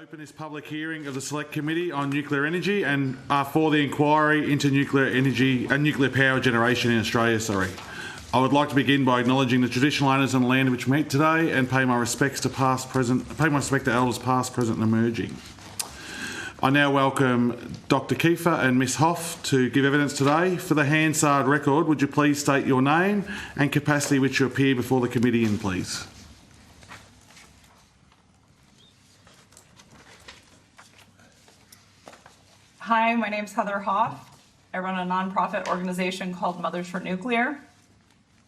Open this public hearing of the Select Committee on Nuclear Energy and for the inquiry into nuclear energy and nuclear power generation in Australia. I would like to begin by acknowledging the traditional owners on the land in which we meet today and pay my respects to elders past, present and emerging. I now welcome Dr. Keefer and Ms. Hoff to give evidence today. For the Hansard record, would you please state your name and capacity which you appear before the committee in, please? Hi, my name is Heather Hoff. I run a nonprofit organization called Mothers for Nuclear.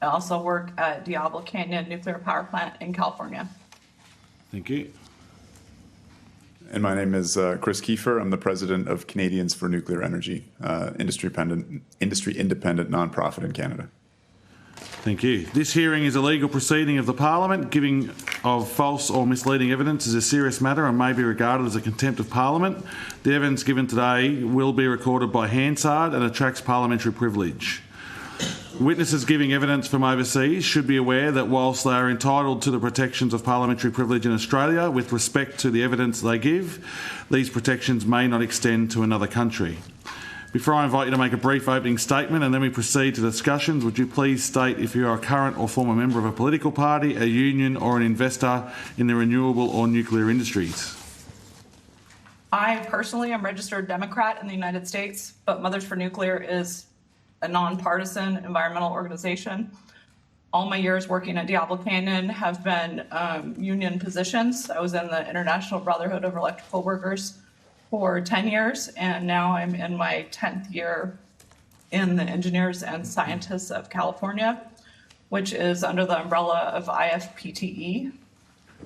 I also work at Diablo Canyon Nuclear Power Plant in California. Thank you. And my name is Chris Keefer. I'm the president of Canadians for Nuclear Energy, industry-independent nonprofit in Canada. Thank you. This hearing is a legal proceeding of the Parliament. Giving of false or misleading evidence is a serious matter and may be regarded as a contempt of Parliament. The evidence given today will be recorded by Hansard and attracts parliamentary privilege. Witnesses giving evidence from overseas should be aware that whilst they are entitled to the protections of parliamentary privilege in Australia with respect to the evidence they give, these protections may not extend to another country. Before I invite you to make a brief opening statement and then we proceed to discussions, would you please state if you are a current or former member of a political party, a union or an investor in the renewable or nuclear industries? I personally am registered Democrat in the United States, but Mothers for Nuclear is a nonpartisan environmental organization. All my years working at Diablo Canyon have been union positions. I was in the International Brotherhood of Electrical Workers for 10 years, and now I'm in my 10th year in the Engineers and Scientists of California, which is under the umbrella of IFPTE.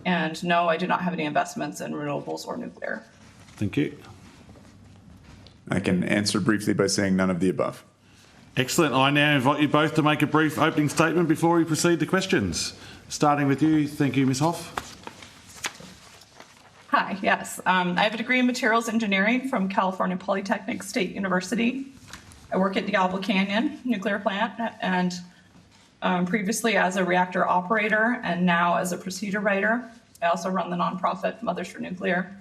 And no, I do not have any investments in renewables or nuclear. Thank you. I can answer briefly by saying none of the above. Excellent. I now invite you both to make a brief opening statement before we proceed to questions. Starting with you. Thank you, Ms. Hoff. Hi, yes. I have a degree in materials engineering from California Polytechnic State University. I work at Diablo Canyon Nuclear Plant and previously as a reactor operator and now as a procedure writer. I also run the nonprofit Mothers for Nuclear.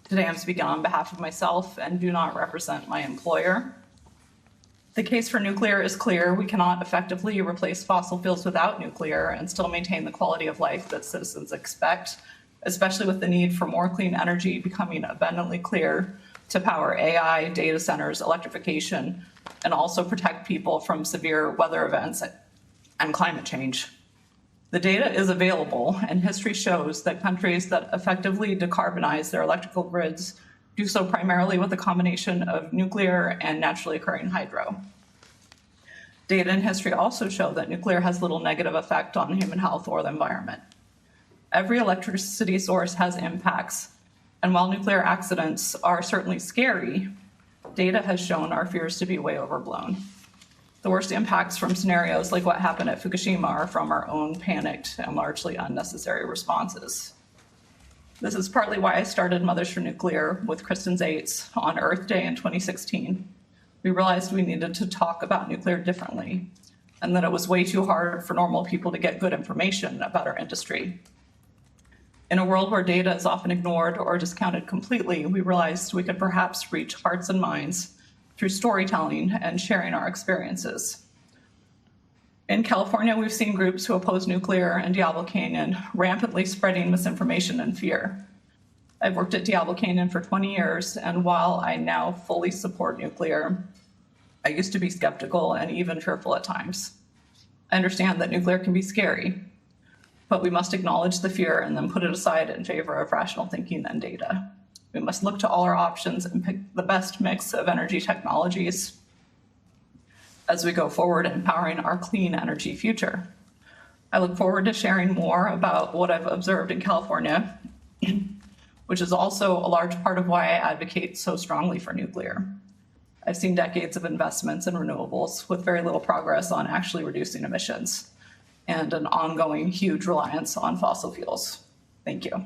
Today I'm speaking on behalf of myself and do not represent my employer. The case for nuclear is clear. We cannot effectively replace fossil fuels without nuclear and still maintain the quality of life that citizens expect, especially with the need for more clean energy becoming abundantly clear to power AI, data centers, electrification, and also protect people from severe weather events and climate change. The data is available, and history shows that countries that effectively decarbonize their electrical grids do so primarily with a combination of nuclear and naturally occurring hydro. Data and history also show that nuclear has little negative effect on human health or the environment. Every electricity source has impacts, and while nuclear accidents are certainly scary, data has shown our fears to be way overblown. The worst impacts from scenarios like what happened at Fukushima are from our own panicked and largely unnecessary responses. This is partly why I started Mothers for Nuclear with Kristen Zaitz on Earth Day in 2016. We realized we needed to talk about nuclear differently and that it was way too hard for normal people to get good information about our industry. In a world where data is often ignored or discounted completely, we realized we could perhaps reach hearts and minds through storytelling and sharing our experiences. In California, we've seen groups who oppose nuclear and Diablo Canyon rampantly spreading misinformation and fear. I've worked at Diablo Canyon for 20 years, and while I now fully support nuclear, I used to be skeptical and even fearful at times. I understand that nuclear can be scary, but we must acknowledge the fear and then put it aside in favor of rational thinking and data. We must look to all our options and pick the best mix of energy technologies as we go forward in powering our clean energy future. I look forward to sharing more about what I've observed in California, which is also a large part of why I advocate so strongly for nuclear. I've seen decades of investments in renewables with very little progress on actually reducing emissions and an ongoing huge reliance on fossil fuels. Thank you.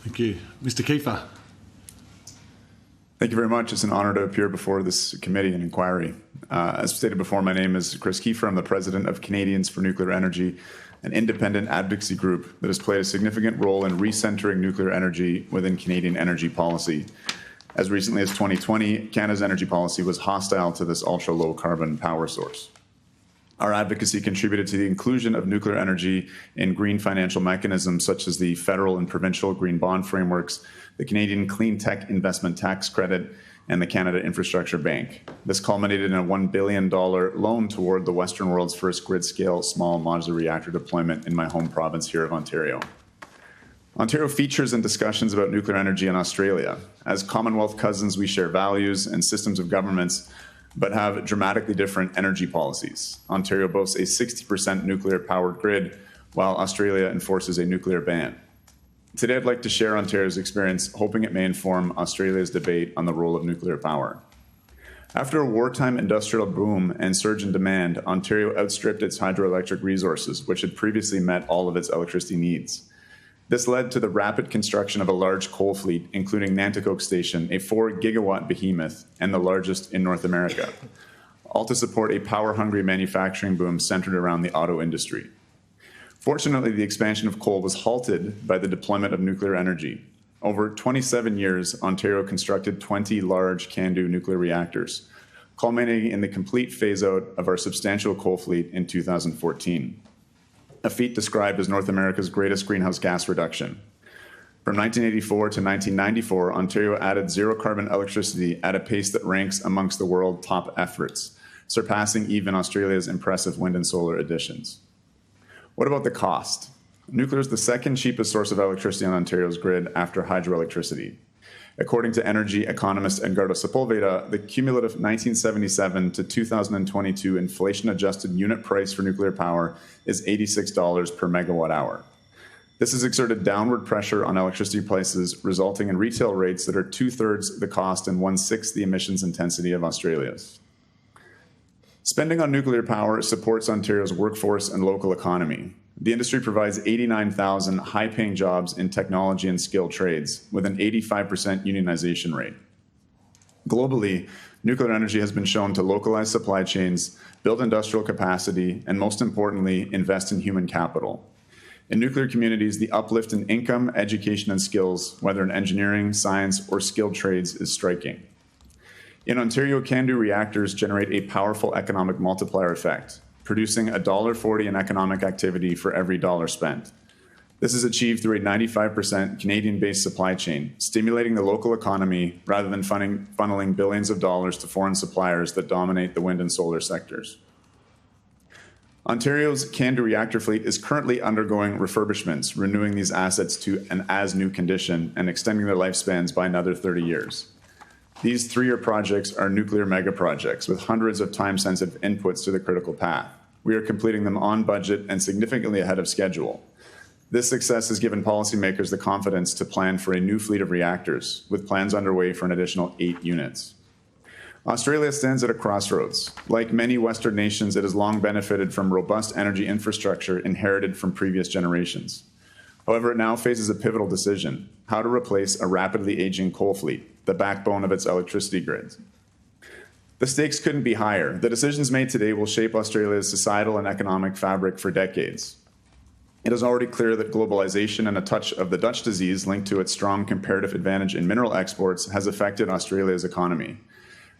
Thank you. Mr. Keefer. Thank you very much. It's an honor to appear before this committee and inquiry. As stated before, my name is Chris Keefer. I'm the president of Canadians for Nuclear Energy, an independent advocacy group that has played a significant role in recentering nuclear energy within Canadian energy policy. As recently as 2020, Canada's energy policy was hostile to this ultra-low carbon power source. Our advocacy contributed to the inclusion of nuclear energy in green financial mechanisms such as the federal and provincial green bond frameworks, the Canadian Clean Tech Investment Tax Credit, and the Canada Infrastructure Bank. This culminated in a $1 billion loan toward the Western world's first grid-scale small modular reactor deployment in my home province here of Ontario. Ontario features in discussions about nuclear energy in Australia. As Commonwealth cousins, we share values and systems of governments, but have dramatically different energy policies. Ontario boasts a 60% nuclear-powered grid, while Australia enforces a nuclear ban. Today, I'd like to share Ontario's experience, hoping it may inform Australia's debate on the role of nuclear power. After a wartime industrial boom and surge in demand, Ontario outstripped its hydroelectric resources, which had previously met all of its electricity needs. This led to the rapid construction of a large coal fleet, including Nanticoke Station, a 4-gigawatt behemoth and the largest in North America, all to support a power-hungry manufacturing boom centered around the auto industry. Fortunately, the expansion of coal was halted by the deployment of nuclear energy. Over 27 years, Ontario constructed 20 large CANDU nuclear reactors, culminating in the complete phase-out of our substantial coal fleet in 2014, a feat described as North America's greatest greenhouse gas reduction. From 1984 to 1994, Ontario added zero-carbon electricity at a pace that ranks amongst the world's top efforts, surpassing even Australia's impressive wind and solar additions. What about the cost? Nuclear is the second cheapest source of electricity on Ontario's grid after hydroelectricity. According to energy economist Edgardo Sepulveda, the cumulative 1977 to 2022 inflation-adjusted unit price for nuclear power is $86 per megawatt hour. This has exerted downward pressure on electricity prices, resulting in retail rates that are 2/3 the cost and 1/6 the emissions intensity of Australia's. Spending on nuclear power supports Ontario's workforce and local economy. The industry provides 89,000 high-paying jobs in technology and skilled trades, with an 85% unionization rate. Globally, nuclear energy has been shown to localize supply chains, build industrial capacity, and most importantly, invest in human capital. In nuclear communities, the uplift in income, education, and skills, whether in engineering, science, or skilled trades, is striking. In Ontario, CANDU reactors generate a powerful economic multiplier effect, producing $1.40 in economic activity for every dollar spent. This is achieved through a 95% Canadian-based supply chain, stimulating the local economy rather than funneling billions of dollars to foreign suppliers that dominate the wind and solar sectors. Ontario's CANDU reactor fleet is currently undergoing refurbishments, renewing these assets to an as-new condition and extending their lifespans by another 30 years. These 3-year projects are nuclear mega projects with hundreds of time-sensitive inputs to the critical path. We are completing them on budget and significantly ahead of schedule. This success has given policymakers the confidence to plan for a new fleet of reactors, with plans underway for an additional 8 units. Australia stands at a crossroads. Like many Western nations, it has long benefited from robust energy infrastructure inherited from previous generations. However, it now faces a pivotal decision: how to replace a rapidly aging coal fleet, the backbone of its electricity grids. The stakes couldn't be higher. The decisions made today will shape Australia's societal and economic fabric for decades. It is already clear that globalization and a touch of the Dutch disease linked to its strong comparative advantage in mineral exports has affected Australia's economy.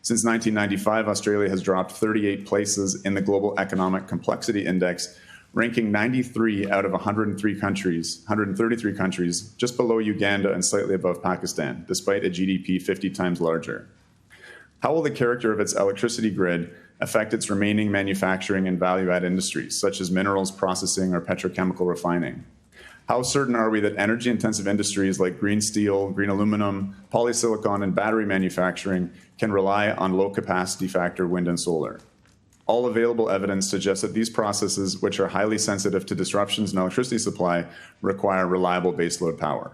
Since 1995, Australia has dropped 38 places in the Global Economic Complexity Index, ranking 93 out of 133 countries, just below Uganda and slightly above Pakistan, despite a GDP 50 times larger. How will the character of its electricity grid affect its remaining manufacturing and value-add industries, such as minerals processing or petrochemical refining? How certain are we that energy-intensive industries like green steel, green aluminum, polysilicon, and battery manufacturing can rely on low-capacity factor wind and solar? All available evidence suggests that these processes, which are highly sensitive to disruptions in electricity supply, require reliable baseload power.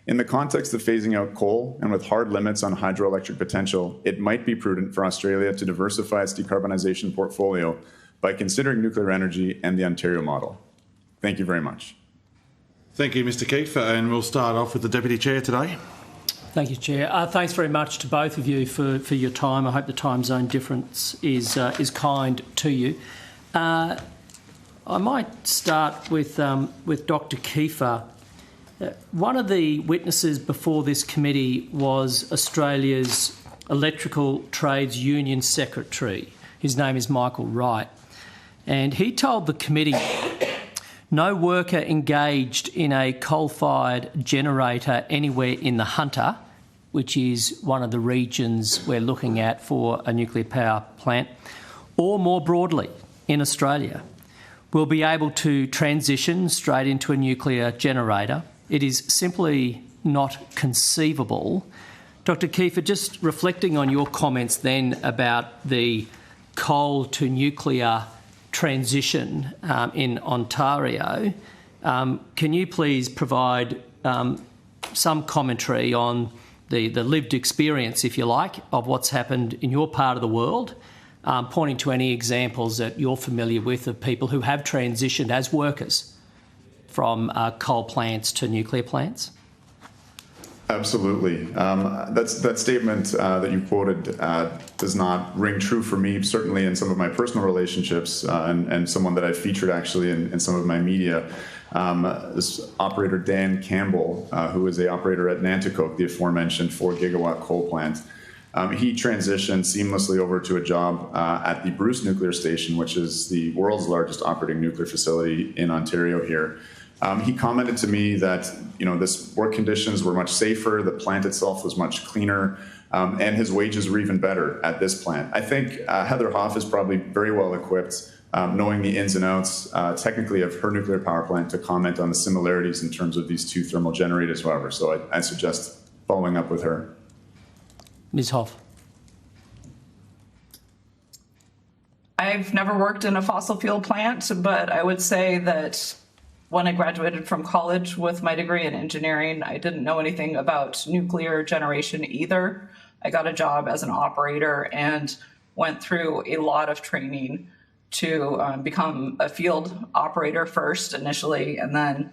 In the context of phasing out coal and with hard limits on hydroelectric potential, it might be prudent for Australia to diversify its decarbonization portfolio by considering nuclear energy and the Ontario model. Thank you very much. Thank you, Mr. Keefer, and we'll start off with the Deputy Chair today. Thank you, Chair. Thanks very much to both of you for your time. I hope the time zone difference is kind to you. I might start with Dr. Keefer. One of the witnesses before this committee was Australia's Electrical Trades Union Secretary. His name is Michael Wright. And he told the committee no worker engaged in a coal-fired generator anywhere in the Hunter, which is one of the regions we're looking at for a nuclear power plant, or more broadly in Australia, will be able to transition straight into a nuclear generator. It is simply not conceivable. Dr. Keefer, just reflecting on your comments then about the coal to nuclear transition in Ontario, can you please provide some commentary on the lived experience, if you like, of what's happened in your part of the world, pointing to any examples that you're familiar with of people who have transitioned as workers from coal plants to nuclear plants? Absolutely. That statement that you quoted does not ring true for me, certainly in some of my personal relationships and someone that I've featured actually in some of my media. This operator, Dan Campbell, who is the operator at Nanticoke, the aforementioned 4 gigawatt coal plant, he transitioned seamlessly over to a job at the Bruce Nuclear Station, which is the world's largest operating nuclear facility in Ontario here. He commented to me that this work conditions were much safer, the plant itself was much cleaner, and his wages were even better at this plant. I think Heather Hoff is probably very well equipped, knowing the ins and outs technically of her nuclear power plant, to comment on the similarities in terms of these two thermal generators, however. So I suggest following up with her. Ms. Hoff. I've never worked in a fossil fuel plant, but I would say that when I graduated from college with my degree in engineering, I didn't know anything about nuclear generation either. I got a job as an operator and went through a lot of training to become a field operator first initially, and then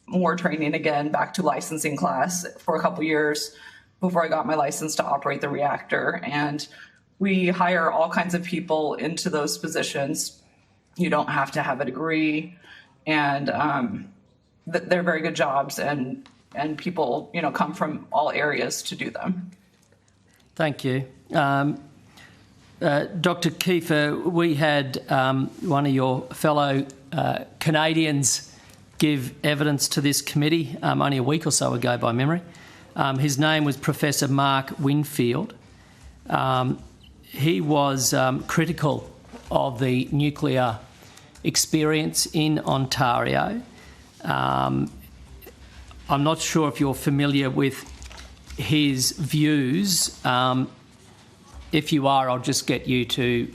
more training again back to licensing class for a couple years before I got my license to operate the reactor. And we hire all kinds of people into those positions. You don't have to have a degree. And they're very good jobs, and people, come from all areas to do them. Thank you. Dr. Keefer, we had one of your fellow Canadians give evidence to this committee only a week or so ago by memory. His name was Professor Mark Winfield. He was critical of the nuclear experience in Ontario. I'm not sure if you're familiar with his views. If you are, I'll just get you to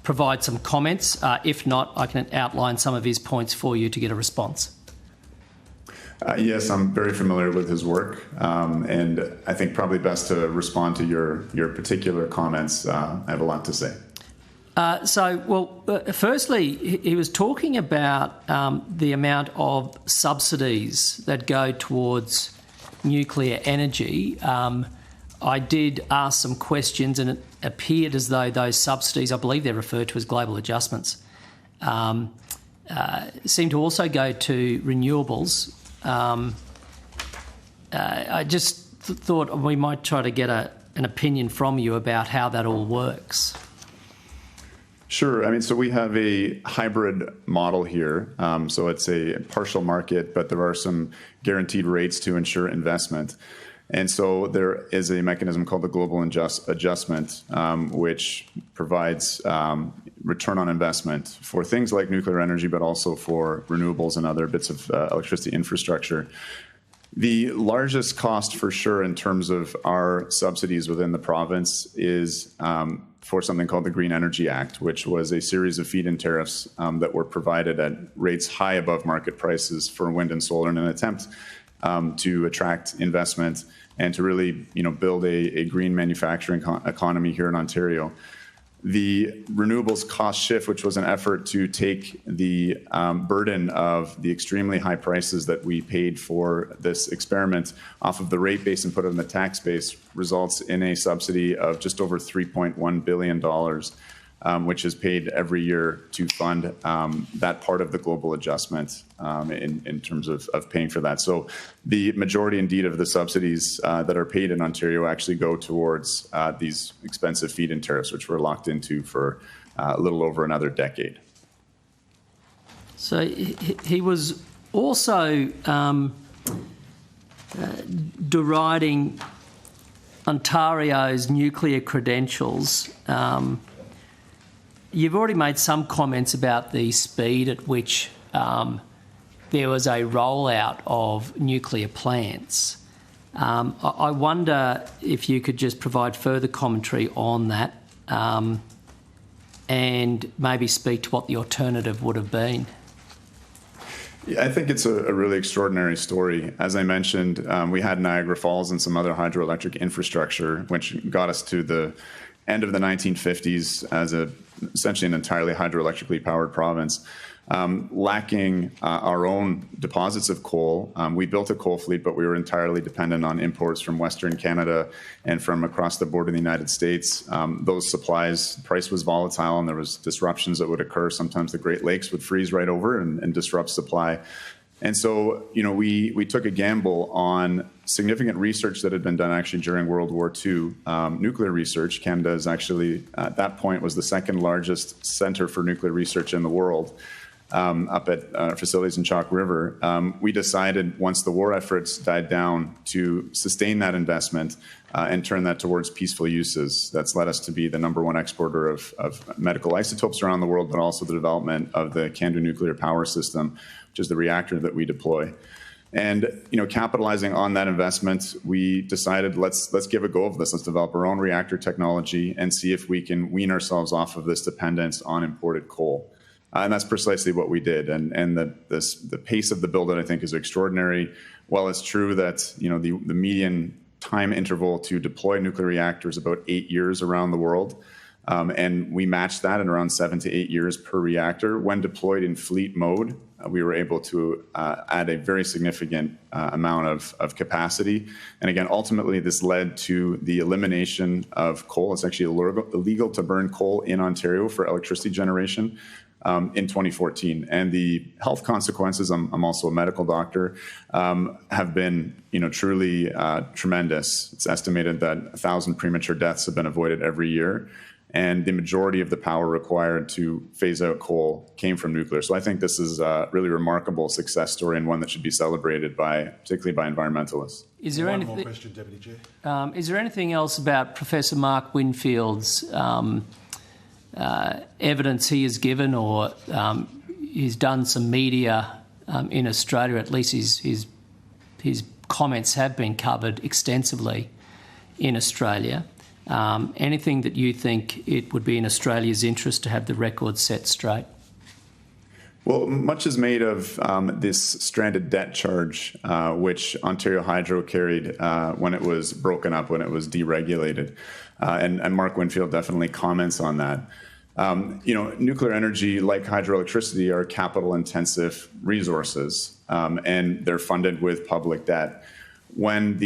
provide some comments. If not, I can outline some of his points for you to get a response. Yes, I'm very familiar with his work, and I think probably best to respond to your particular comments. I have a lot to say. Firstly, he was talking about the amount of subsidies that go towards nuclear energy. I did ask some questions, and it appeared as though those subsidies, I believe they're referred to as global adjustments, seem to also go to renewables. I just thought we might try to get an opinion from you about how that all works. Sure. So we have a hybrid model here. So it's a partial market, but there are some guaranteed rates to ensure investment. And so there is a mechanism called the global adjustment, which provides return on investment for things like nuclear energy, but also for renewables and other bits of electricity infrastructure. The largest cost for sure in terms of our subsidies within the province is for something called the Green Energy Act, which was a series of feed-in tariffs that were provided at rates high above market prices for wind and solar in an attempt to attract investment and to really build a green manufacturing economy here in Ontario. The renewables cost shift, which was an effort to take the burden of the extremely high prices that we paid for this experiment off of the rate base and put it in the tax base, results in a subsidy of just over $3.1 billion which is paid every year to fund that part of the global adjustment in terms of paying for that. So the majority, indeed, of the subsidies that are paid in Ontario actually go towards these expensive feed-in tariffs, which we're locked into for a little over another decade. So he was also deriding Ontario's nuclear credentials. You've already made some comments about the speed at which there was a rollout of nuclear plants. I wonder if you could just provide further commentary on that and maybe speak to what the alternative would have been. Yeah, I think it's a really extraordinary story. As I mentioned, we had Niagara Falls and some other hydroelectric infrastructure, which got us to the end of the 1950s as essentially an entirely hydroelectrically powered province. Lacking our own deposits of coal, we built a coal fleet, but we were entirely dependent on imports from Western Canada and from across the border in the United States. Those supplies, price was volatile, and there was disruptions that would occur. Sometimes the Great Lakes would freeze right over and disrupt supply. And so, we took a gamble on significant research that had been done actually during World War II. Nuclear research. Canada is actually, at that point, was the second largest center for nuclear research in the world. Up at facilities in Chalk River, we decided once the war efforts died down to sustain that investment and turn that towards peaceful uses. That's led us to be the #1 exporter of medical isotopes around the world, but also the development of the CANDU nuclear power system, which is the reactor that we deploy. And capitalizing on that investment, we decided let's give a go of this. Let's develop our own reactor technology and see if we can wean ourselves off of this dependence on imported coal. And that's precisely what we did. And the pace of the build-out, I think, is extraordinary. While it's true that the median time interval to deploy nuclear reactors is about 8 years around the world, and we matched that in around 7 to 8 years per reactor. When deployed in fleet mode, we were able to add a very significant amount of capacity. And again, ultimately, this led to the elimination of coal. It's actually illegal to burn coal in Ontario for electricity generation. In 2014, and the health consequences, I'm also a medical doctor, have been truly tremendous. It's estimated that 1,000 premature deaths have been avoided every year, and the majority of the power required to phase out coal came from nuclear. So I think this is a really remarkable success story and one that should be celebrated particularly by environmentalists. Is there One more question, Deputy Chair. Is there anything else about Professor Mark Winfield's evidence he has given, or he's done some media in Australia? At least his comments have been covered extensively in Australia. Anything that you think it would be in Australia's interest to have the record set straight? Well, much is made of this stranded debt charge, which Ontario Hydro carried when it was broken up, when it was deregulated. And Mark Winfield definitely comments on that. Nuclear energy, like hydroelectricity, are capital-intensive resources, and they're funded with public debt. When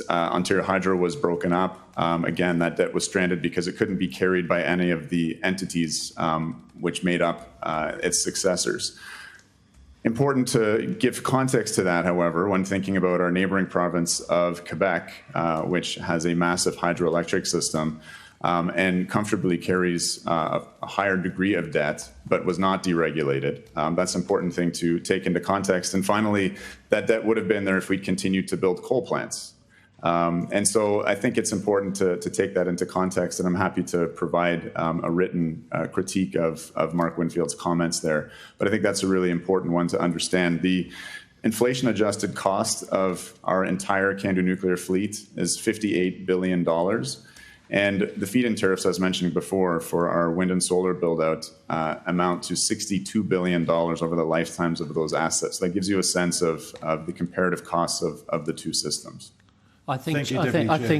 Ontario Hydro was broken up, again, that debt was stranded because it couldn't be carried by any of the entities which made up its successors. Important to give context to that, however, when thinking about our neighboring province of Quebec, which has a massive hydroelectric system, and comfortably carries a higher degree of debt, but was not deregulated. That's an important thing to take into context. And finally, that debt would have been there if we'd continued to build coal plants. And so I think it's important to take that into context, and I'm happy to provide a written critique of Mark Winfield's comments there. But I think that's a really important one to understand. The inflation-adjusted cost of our entire CANDU nuclear fleet is $58 billion. And the feed-in tariffs, as mentioned before, for our wind and solar build-out amount to $62 billion over the lifetimes of those assets. That gives you a sense of the comparative costs of the two systems. I think,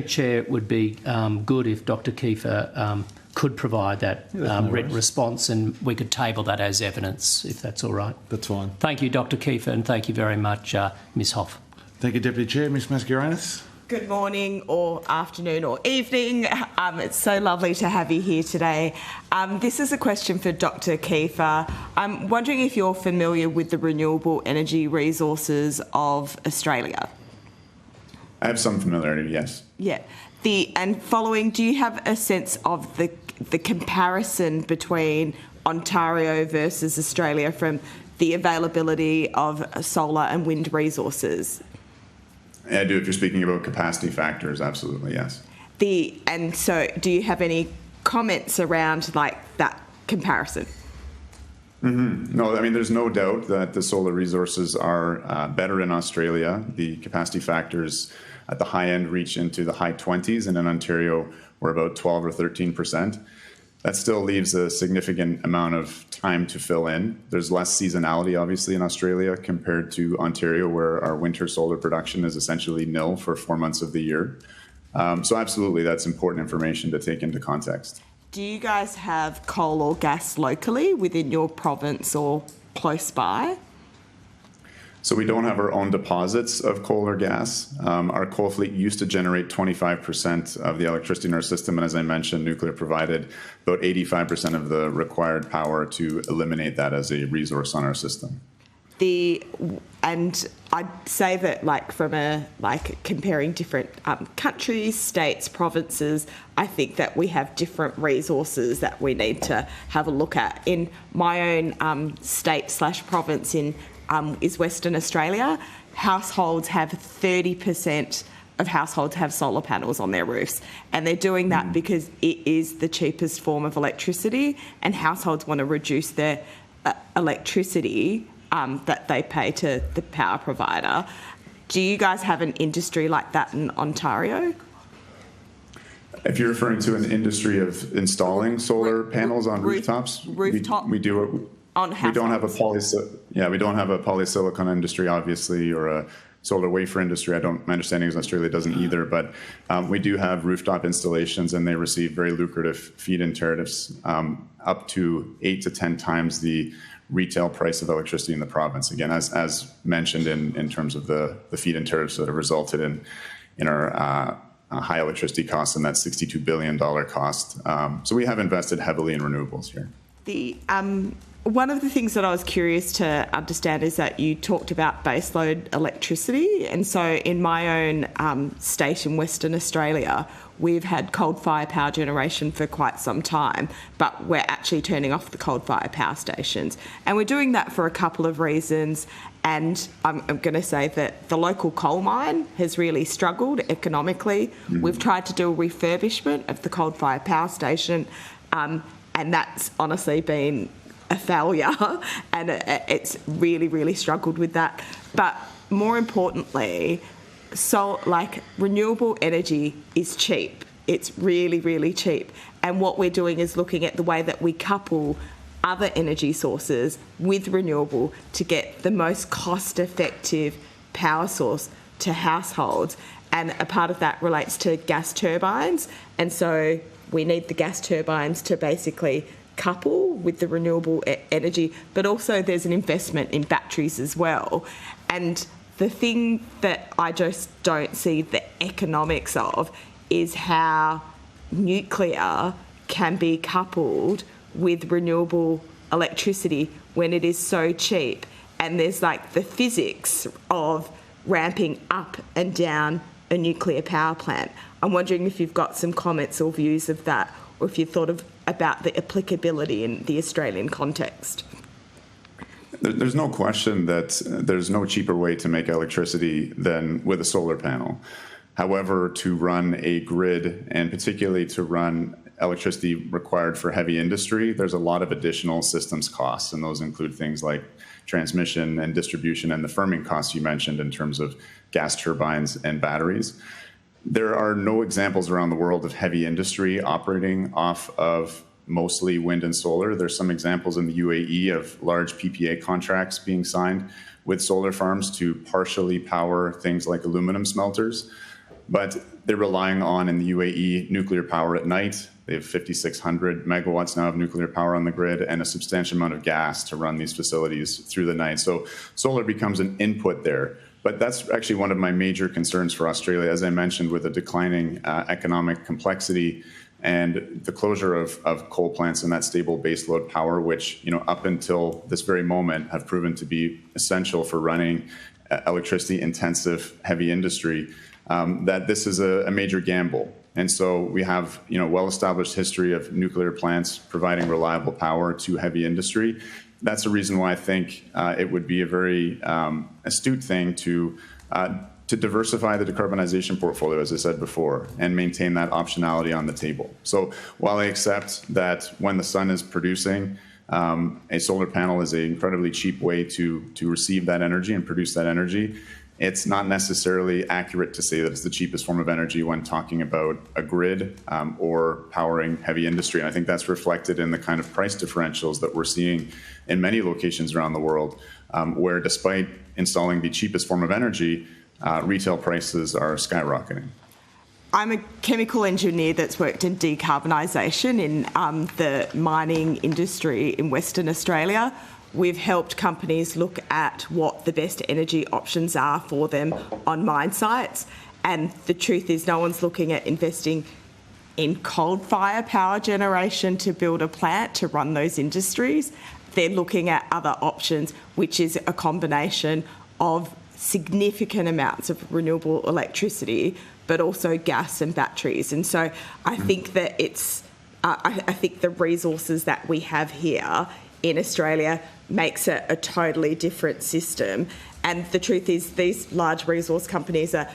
Chair, it would be good if Dr. Keefer could provide that written response, and we could table that as evidence, if that's all right. That's fine. Thank you, Dr. Keefer, and thank you very much, Ms. Hoff. Thank you, Deputy Chair. Ms. Mascarenas. Good morning or afternoon or evening. It's so lovely to have you here today. This is a question for Dr. Keefer. I'm wondering if you're familiar with the renewable energy resources of Australia. I have some familiarity, yes. Yeah. Do you have a sense of the comparison between Ontario versus Australia from the availability of solar and wind resources? I do. If you're speaking about capacity factors, absolutely, yes. And so do you have any comments around like that comparison? No, I mean, there's no doubt that the solar resources are better in Australia. The capacity factors at the high end reach into the high 20s, and in Ontario, we're about 12 or 13%. That still leaves a significant amount of time to fill in. There's less seasonality, obviously, in Australia compared to Ontario, where our winter solar production is essentially nil for 4 months of the year. So absolutely, that's important information to take into context. Do you guys have coal or gas locally within your province or close by? So we don't have our own deposits of coal or gas. Our coal fleet used to generate 25% of the electricity in our system, and as I mentioned, nuclear provided about 85% of the required power to eliminate that as a resource on our system. And I'd say that, comparing different countries, states, provinces, I think that we have different resources that we need to have a look at. In my own state/province is Western Australia, households have 30% of households have solar panels on their roofs, and they're doing that because it is the cheapest form of electricity, and households want to reduce their electricity that they pay to the power provider. Do you guys have an industry like that in Ontario? If you're referring to an industry of installing solar panels on rooftops, we do. We don't have a polysilicon industry, obviously, or a solar wafer industry. My understanding is Australia doesn't either, but we do have rooftop installations, and they receive very lucrative feed-in tariffs, up to 8 to 10 times the retail price of electricity in the province. Again, as mentioned in terms of the feed-in tariffs that have resulted in our high electricity costs and that $62 billion cost. So we have invested heavily in renewables here. One of the things that I was curious to understand is that you talked about baseload electricity. And so in my own state in Western Australia, we've had coal-fired power generation for quite some time, but we're actually turning off the coal-fired power stations. And we're doing that for a couple of reasons. And I'm going to say that the local coal mine has really struggled economically. Mm-hmm. We've tried to do a refurbishment of the coal-fired power station, and that's honestly been a failure, and it's really, really struggled with that. But more importantly, renewable energy is cheap. It's really, really cheap. And what we're doing is looking at the way that we couple other energy sources with renewable to get the most cost-effective power source to households. And a part of that relates to gas turbines. And so we need the gas turbines to basically couple with the renewable energy, but also there's an investment in batteries as well. And the thing that I just don't see the economics of is how nuclear can be coupled with renewable electricity when it is so cheap. And there's the physics of ramping up and down a nuclear power plant. I'm wondering if you've got some comments or views of that, or if you've thought about the applicability in the Australian context. There's no question that there's no cheaper way to make electricity than with a solar panel. However, to run a grid, and particularly to run electricity required for heavy industry, there's a lot of additional systems costs, and those include things like transmission and distribution and the firming costs you mentioned in terms of gas turbines and batteries. There are no examples around the world of heavy industry operating off of mostly wind and solar. There's some examples in the UAE of large PPA contracts being signed with solar farms to partially power things like aluminum smelters. But they're relying on, in the UAE, nuclear power at night. They have 5,600 megawatts now of nuclear power on the grid and a substantial amount of gas to run these facilities through the night. So solar becomes an input there. But that's actually one of my major concerns for Australia, as I mentioned, with the declining economic complexity and the closure of coal plants and that stable baseload power, which, up until this very moment have proven to be essential for running electricity-intensive heavy industry, that this is a major gamble. And so we have, well-established history of nuclear plants providing reliable power to heavy industry. That's the reason why I think it would be a very astute thing to diversify the decarbonization portfolio, as I said before, and maintain that optionality on the table. So while I accept that when the sun is producing, a solar panel is an incredibly cheap way to receive that energy and produce that energy, it's not necessarily accurate to say that it's the cheapest form of energy when talking about a grid or powering heavy industry. And I think that's reflected in the kind of price differentials that we're seeing in many locations around the world, where despite installing the cheapest form of energy, retail prices are skyrocketing. I'm a chemical engineer that's worked in decarbonisation in the mining industry in Western Australia. We've helped companies look at what the best energy options are for them on mine sites. And the truth is, no one's looking at investing in coal-fired power generation to build a plant to run those industries. They're looking at other options, which is a combination of significant amounts of renewable electricity, but also gas and batteries. And so I think that I think the resources that we have here in Australia makes it a totally different system. And the truth is, these large resource companies are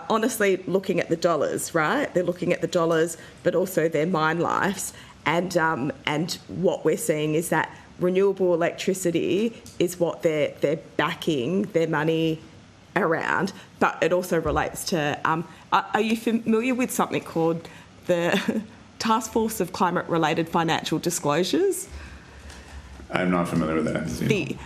honestly looking at the dollars, right? They're looking at the dollars, but also their mine lives. And what we're seeing is that renewable electricity is what they're backing their money around. But it also relates to, are you familiar with something called the Task Force of Climate-Related Financial Disclosures? I'm not familiar with that.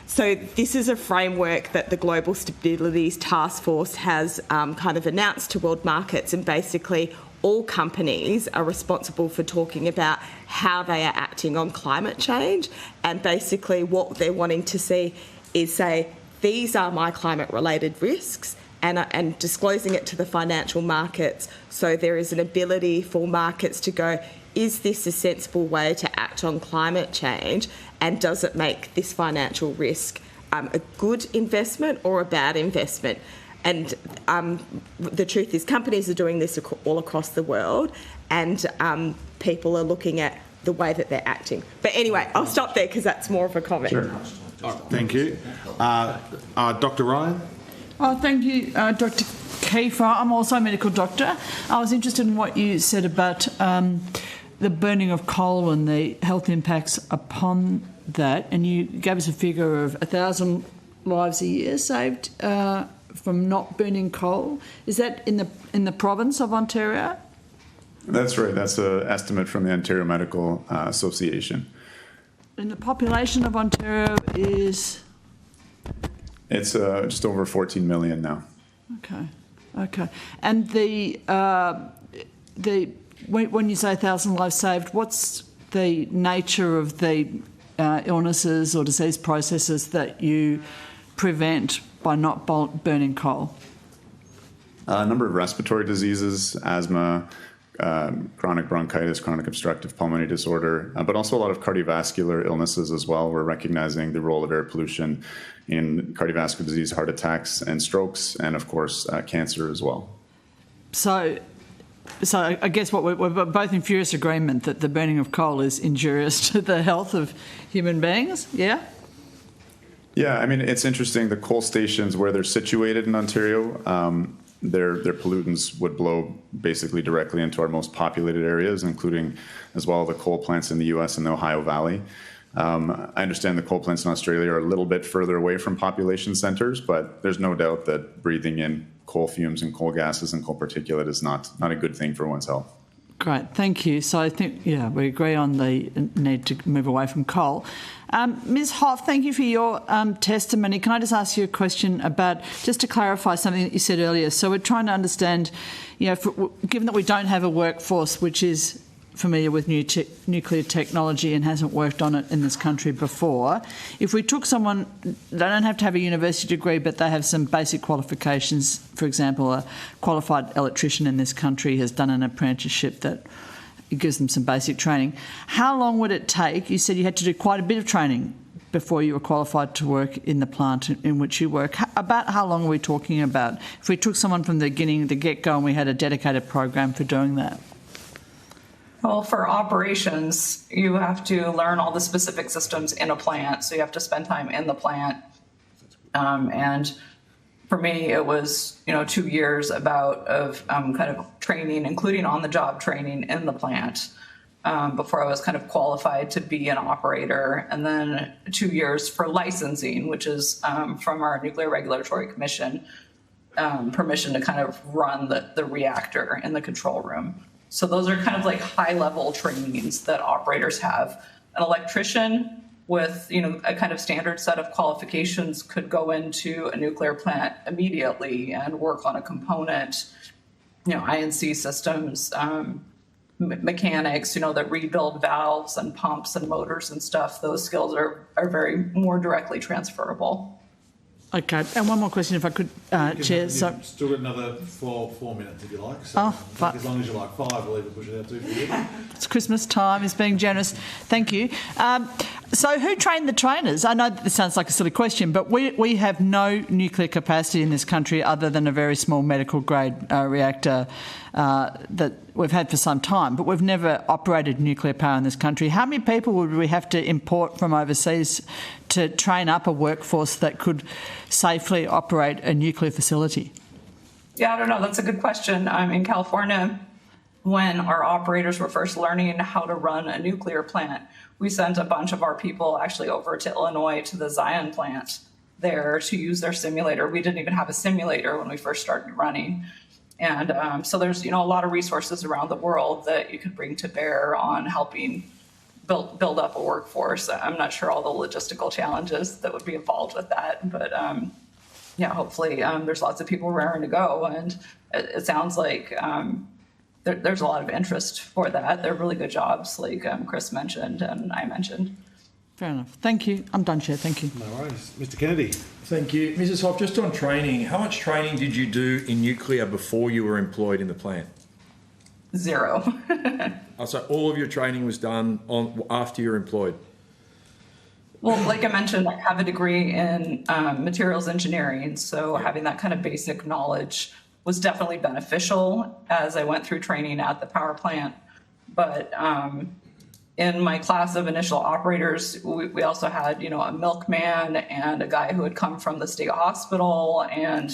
So this is a framework that the Global Stabilities Task Force has kind of announced to world markets, and basically all companies are responsible for talking about how they are acting on climate change, and basically what they're wanting to see is say, these are my climate-related risks, and disclosing it to the financial markets, so there is an ability for markets to go, is this a sensible way to act on climate change, and does it make this financial risk a good investment or a bad investment? And the truth is, companies are doing this all across the world, and people are looking at the way that they're acting. But anyway, I'll stop there because that's more of a comment. Sure. Thank you. Dr. Ryan? Oh, thank you, Dr. Keefer. I'm also a medical doctor. I was interested in what you said about the burning of coal and the health impacts upon that, and you gave us a figure of 1,000 lives a year saved from not burning coal. Is that in the province of Ontario? That's right. That's an estimate from the Ontario Medical Association. And the population of Ontario is? It's just over 14 million now. Okay. And when you say 1,000 lives saved, what's the nature of the illnesses or disease processes that you prevent by not burning coal? A number of respiratory diseases, asthma, chronic bronchitis, chronic obstructive pulmonary disorder, but also a lot of cardiovascular illnesses as well. We're recognizing the role of air pollution in cardiovascular disease, heart attacks and strokes, and of course, cancer as well. So I guess we're both in furious agreement that the burning of coal is injurious to the health of human beings, yeah? Yeah, I mean, it's interesting. The coal stations where they're situated in Ontario, their pollutants would blow basically directly into our most populated areas, including as well the coal plants in the US and the Ohio Valley. I understand the coal plants in Australia are a little bit further away from population centers, but there's no doubt that breathing in coal fumes and coal gases and coal particulate is not a good thing for one's health. Great, thank you. So I think, we agree on the need to move away from coal. Ms. Hoff, thank you for your testimony. Can I just ask you a question about, just to clarify something that you said earlier? So we're trying to understand, given that we don't have a workforce which is familiar with nuclear technology and hasn't worked on it in this country before, if we took someone, they don't have to have a university degree, but they have some basic qualifications, for example, a qualified electrician in this country has done an apprenticeship that gives them some basic training. How long would it take? You said you had to do quite a bit of training before you were qualified to work in the plant in which you work. About how long are we talking about? If we took someone from the beginning, the get-go, and we had a dedicated program for doing that? Well, for operations, you have to learn all the specific systems in a plant, so you have to spend time in the plant. And for me, it was 2 years of kind of training, including on-the-job training in the plant, before I was kind of qualified to be an operator, and then 2 years for licensing, which is from our Nuclear Regulatory Commission, permission to kind of run the reactor in the control room. So those are kind of like high-level trainings that operators have. An electrician with a kind of standard set of qualifications could go into a nuclear plant immediately and work on a component, INC systems, mechanics, that rebuild valves and pumps and motors and stuff. Those skills are very more directly transferable. Okay, and one more question, if I could, Chair. You've still got another four minutes if you like. So as long as you like 5, we'll even push it out 2 for you. It's Christmas time, it's being generous. Thank you. So who trained the trainers? I know that this sounds like a silly question, but we have no nuclear capacity in this country other than a very small medical grade reactor that we've had for some time, but we've never operated nuclear power in this country. How many people would we have to import from overseas to train up a workforce that could safely operate a nuclear facility? Yeah, I don't know. That's a good question. In California, when our operators were first learning how to run a nuclear plant, we sent a bunch of our people actually over to Illinois to the Zion plant there to use their simulator. We didn't even have a simulator when we first started running. And so there's, a lot of resources around the world that you could bring to bear on helping build up a workforce. I'm not sure all the logistical challenges that would be involved with that, but hopefully there's lots of people raring to go. And it sounds like there's a lot of interest for that. They're really good jobs, like Chris mentioned and I mentioned. Fair enough. Thank you. I'm done, Chair. Thank you. No worries. Mr. Kennedy. Thank you. Mrs. Hoff, just on training, how much training did you do in nuclear before you were employed in the plant? 0. So all of your training was done after you're employed? Well, like I mentioned, I have a degree in materials engineering, so having that kind of basic knowledge was definitely beneficial as I went through training at the power plant. But in my class of initial operators, we also had, a milkman and a guy who had come from the state hospital and,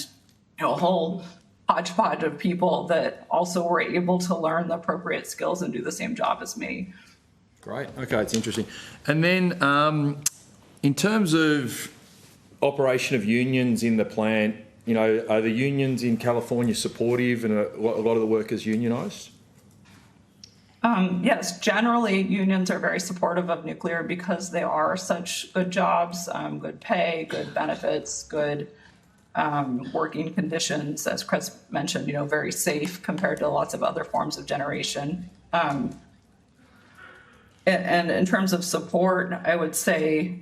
a whole hodgepodge of people that also were able to learn the appropriate skills and do the same job as me. Great. Okay, it's interesting. And then in terms of operation of unions in the plant, are the unions in California supportive and a lot of the workers unionised? Yes, generally unions are very supportive of nuclear because they are such good jobs, good pay, good benefits, good working conditions, as Chris mentioned, very safe compared to lots of other forms of generation. And in terms of support, I would say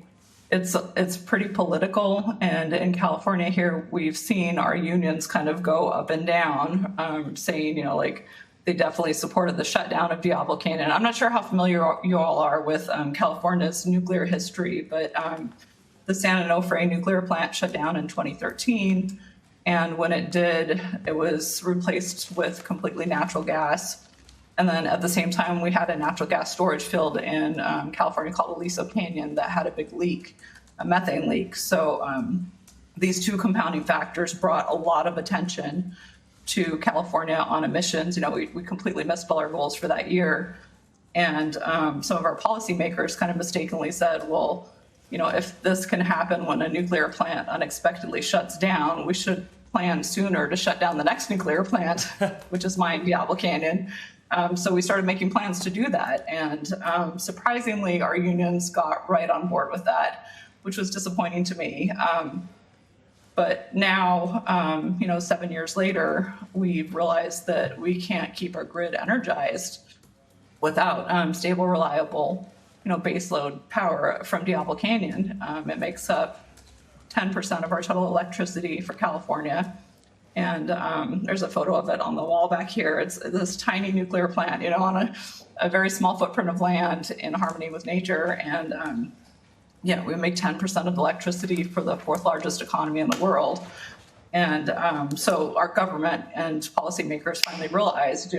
it's pretty political. And in California here, we've seen our unions kind of go up and down, saying, they definitely supported the shutdown of Diablo Canyon. I'm not sure how familiar you all are with California's nuclear history, but the San Onofre nuclear plant shut down in 2013. And when it did, it was replaced with completely natural gas. And then at the same time, we had a natural gas storage field in California called Aliso Canyon that had a big leak, a methane leak. So these two compounding factors brought a lot of attention to California on emissions. We completely missed all our goals for that year. And some of our policymakers kind of mistakenly said, well, if this can happen when a nuclear plant unexpectedly shuts down, we should plan sooner to shut down the next nuclear plant, which is mine, Diablo Canyon. So we started making plans to do that. And surprisingly, our unions got right on board with that, which was disappointing to me. But now, 7 years later, we've realized that we can't keep our grid energized without stable, reliable, baseload power from Diablo Canyon. It makes up 10% of our total electricity for California. And there's a photo of it on the wall back here. It's this tiny nuclear plant, on a very small footprint of land in harmony with nature. And we make 10% of the electricity for the fourth largest economy in the world. And so our government and policymakers finally realized,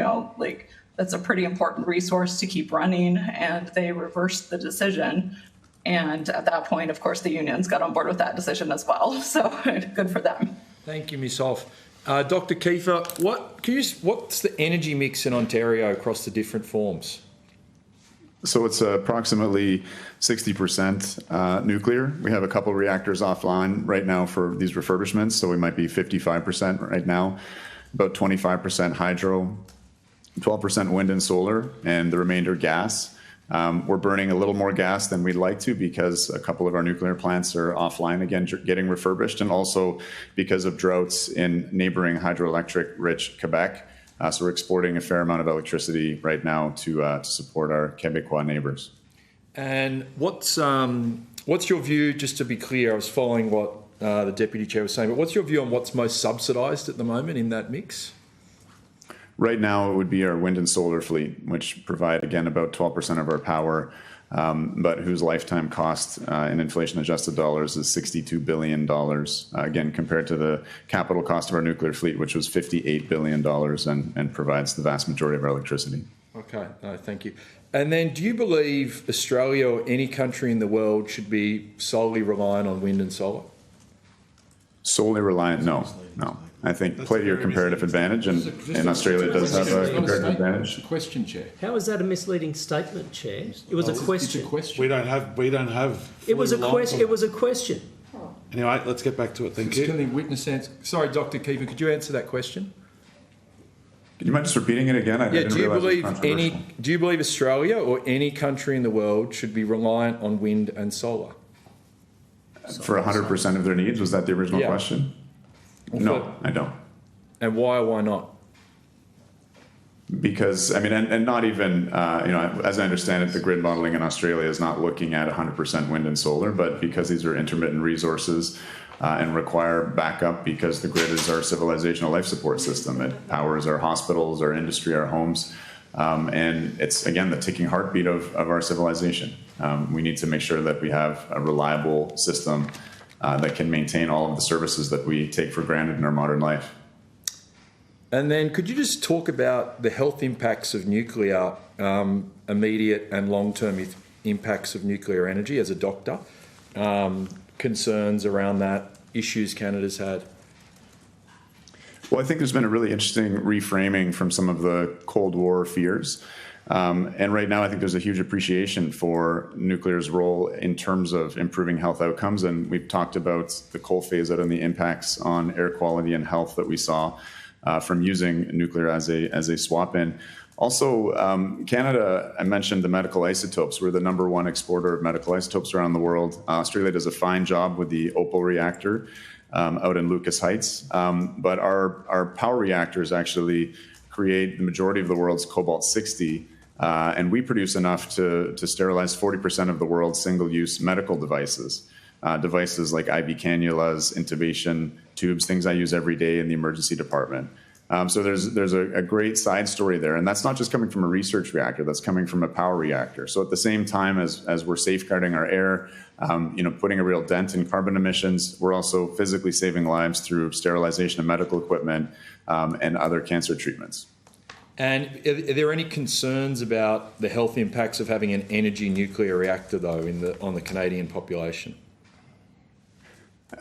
that's a pretty important resource to keep running, and they reversed the decision. And at that point, of course, the unions got on board with that decision as well. So good for them. Thank you, Ms. Hoff. Dr. Keefer, what's the energy mix in Ontario across the different forms? So it's approximately 60% nuclear. We have a couple of reactors offline right now for these refurbishments, so we might be 55% right now, about 25% hydro, 12% wind and solar, and the remainder gas. We're burning a little more gas than we'd like to because a couple of our nuclear plants are offline again, getting refurbished, and also because of droughts in neighboring hydroelectric-rich Quebec. So we're exporting a fair amount of electricity right now to support our Quebecois neighbours. And what's your view, just to be clear, I was following what the Deputy Chair was saying, but what's your view on what's most subsidised at the moment in that mix? Right now, it would be our wind and solar fleet, which provide, again, about 12% of our power, but whose lifetime cost in inflation-adjusted dollars is $62 billion, again, compared to the capital cost of our nuclear fleet, which was $58 billion and provides the vast majority of our electricity. Okay, no, thank you. And then do you believe Australia or any country in the world should be solely reliant on wind and solar? Solely reliant? No. I think play to your comparative advantage, and Australia does have a comparative advantage. It's a question, Chair. How is that a misleading statement, Chair? It was a question. It's a question. We don't have. It was a question. It was a question. Anyway, let's get back to it. Thank It's you. telling witness answer. Sorry, Dr. Keefer, could you answer that question? Do you mind just repeating it again? I didn't realize it was controversial. Do you believe Australia or any country in the world should be reliant on wind and solar? For 100% of their needs? Was that the original Yeah. question? No, I don't. And why not? Because, and not even, as I understand it, the grid modeling in Australia is not looking at 100% wind and solar, but because these are intermittent resources and require backup, because the grid is our civilizational life support system. It powers our hospitals, our industry, our homes. And it's, again, the ticking heartbeat of our civilization. We need to make sure that we have a reliable system that can maintain all of the services that we take for granted in our modern life. And then could you just talk about the health impacts of nuclear, immediate and long-term impacts of nuclear energy as a doctor, concerns around that, issues Canada's had? Well, I think there's been a really interesting reframing from some of the Cold War fears. And right now, I think there's a huge appreciation for nuclear's role in terms of improving health outcomes. And we've talked about the coal phase out and the impacts on air quality and health that we saw from using nuclear as a swap-in. Also, Canada, I mentioned the medical isotopes. We're the #1 exporter of medical isotopes around the world. Australia does a fine job with the Opal reactor out in Lucas Heights. But our power reactors actually create the majority of the world's cobalt-60, and we produce enough to sterilize 40% of the world's single-use medical devices. Devices like IV cannulas, intubation tubes, things I use every day in the emergency department. So there's a great side story there, and that's not just coming from a research reactor, that's coming from a power reactor. So at the same time as we're safeguarding our air, putting a real dent in carbon emissions, we're also physically saving lives through sterilization of medical equipment and other cancer treatments. And are there any concerns about the health impacts of having an energy nuclear reactor, though, on the Canadian population?